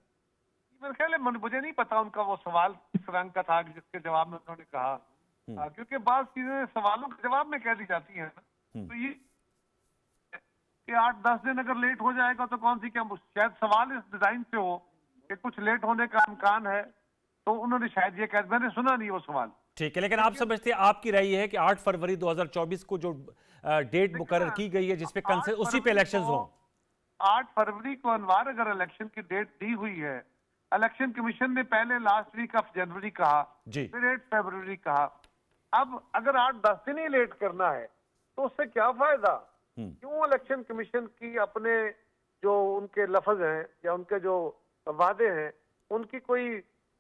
मेरे ख्याल है मुझे नहीं पता उनका वो सवाल किस रंग का था जिसके जवाब में उन्होंने कहा, क्योंकि बात चीजें सवालों के जवाब में कह दी जाती हैं ना। तो ये कि 8-10 दिन अगर लेट हो जाएगा तो कौन सी क्या, शायद सवाल इस डिजाइन से हो कि कुछ लेट होने का इम्कान है, तो उन्होंने शायद ये कह, मैंने सुना नहीं वो सवाल। ठीक है, लेकिन आप समझते हैं, आपकी राय ये है कि 8 फरवरी 2024 को जो डेट मुकर्रर की गई है जिसपे उसी पे इलेक्शंस हो। 8 फरवरी को अनवार अगर इलेक्शन की डेट दी हुई है, इलेक्शन कमीशन ने पहले लास्ट वीक ऑफ जनवरी कहा जी, फिर 8 फरवरी कहा। अब अगर 8-10 दिन ही लेट करना है तो उससे क्या फायदा? क्यों इलेक्शन कमीशन की अपने जो उनके लफ्ज हैं या उनके जो वादे हैं उनकी कोई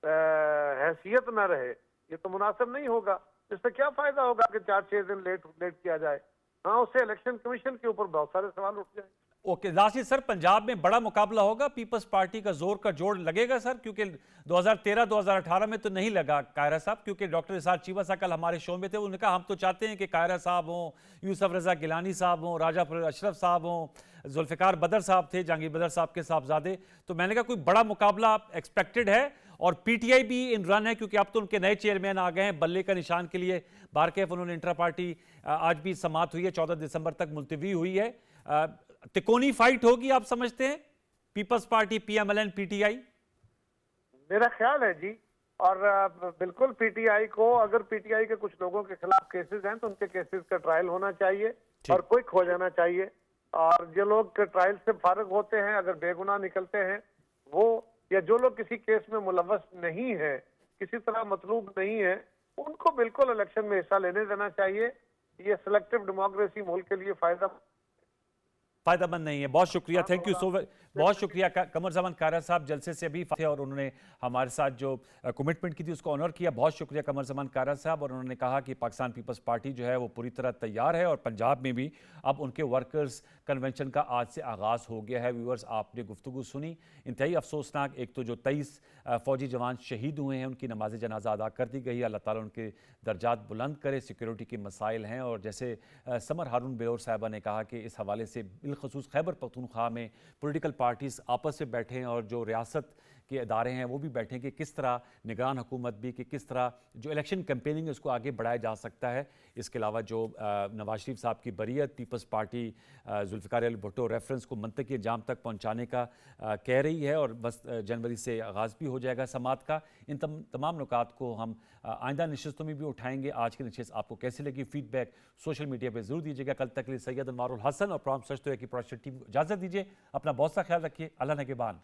हैसियत ना रहे? ये तो मुनासिब नहीं होगा। इससे क्या फायदा होगा कि 4-6 दिन लेट किया जाए? हाँ, उससे इलेक्शन कमीशन के ऊपर बहुत सारे सवाल उठ जाएंगे। ओके राशिद सर, पंजाब में बड़ा मुकाबला होगा, पीपल्स पार्टी का जोर का जोड़ लगेगा सर, क्योंकि 2013-2018 में तो नहीं लगा कायरा साहब, क्योंकि डॉक्टर इसार चीमा साहब कल हमारे शो में थे, उन्होंने कहा हम तो चाहते हैं कि कायरा साहब हों, यूसुफ रजा गिलानी साहब हों, राजा अशरफ साहब हों, जुल्फ़िकार बदर साहब थे, जहांगीर बदर साहब के साहबजादे। तो मैंने कहा कोई बड़ा मुकाबला एक्सपेक्टेड है, और पीटीआई भी इन रन है क्योंकि अब तो उनके नए चेयरमैन आ गए हैं बल्ले का निशान के लिए। बारकेफ उन्होंने इंट्रा पार्टी आज भी समाप्त हुई है, 14 दिसंबर तक मुलतवी हुई है। तिकोनी फाइट होगी आप समझते हैं, पीपल्स पार्टी, पीएमएलएन, पीटीआई? मेरा ख्याल है जी, और बिल्कुल पीटीआई को, अगर पीटीआई के कुछ लोगों के खिलाफ केसेस हैं तो उनके केसेस का ट्रायल होना चाहिए और क्विक हो जाना चाहिए। और जो लोग ट्रायल से फारिग होते हैं, अगर बेगुनाह निकलते हैं वो, या जो लोग किसी केस में मुलव्वस नहीं है, किसी तरह मतलूब नहीं है, उनको बिल्कुल इलेक्शन में हिस्सा लेने देना चाहिए। ये सिलेक्टिव डेमोक्रेसी मुल्क के लिए फायदेमंद नहीं है। बहुत शुक्रिया, थैंक यू सो मच, बहुत शुक्रिया। कमर जमान कायरा साहब जलसे से अभी थे और उन्होंने हमारे साथ जो कमिटमेंट की थी उसको ऑनर किया। बहुत शुक्रिया कमर जमान कायरा साहब। और उन्होंने कहा कि पाकिस्तान पीपल्स पार्टी जो है वो पूरी तरह तैयार है और पंजाब में भी अब उनके वर्कर्स कन्वेंशन का आज से आगाज़ हो गया है। व्यूअर्स, आपने गुफ्तगू सुनी, इंतहाई अफसोसनाक। एक तो जो 23 फ़ौजी जवान शहीद हुए हैं उनकी नमाज जनाजा अदा कर दी गई। अल्लाह ताला उनके दर्जात बुलंद करे। सिक्योरिटी के मसाइल हैं, और जैसे समर हारून बेलोर साहिबा ने कहा कि इस हवाले से बिलखसूस खैबर पख्तूनख्वा में पॉलिटिकल पार्टीज आपस में बैठे हैं और जो रियासत के इदारे हैं वो भी बैठे कि किस तरह निगरान हुकूमत भी, कि किस तरह जो इलेक्शन कैंपेनिंग है उसको आगे बढ़ाया जा सकता है। इसके अलावा जो नवाज शरीफ साहब की बरीयत, Peoples Party Zulfikar Ali Bhutto reference को मंतकी अंजाम तक पहुँचाने का कह रही है, और बस जनवरी से आगाज़ भी हो जाएगा समात का। इन तमाम नुकात को हम आइंदा नशिस्तों में भी उठाएंगे। आज की नशिस्त आपको कैसी लगी, फीडबैक सोशल मीडिया पर ज़रूर दीजिएगा। कल तक के लिए सैयद अनवारुल हसन और प्रोग्राम सच तो है की प्रोडक्शन टीम को इजाज़त दीजिए। अपना बहुत सा ख्याल रखिए। अल्लाह ने के बान।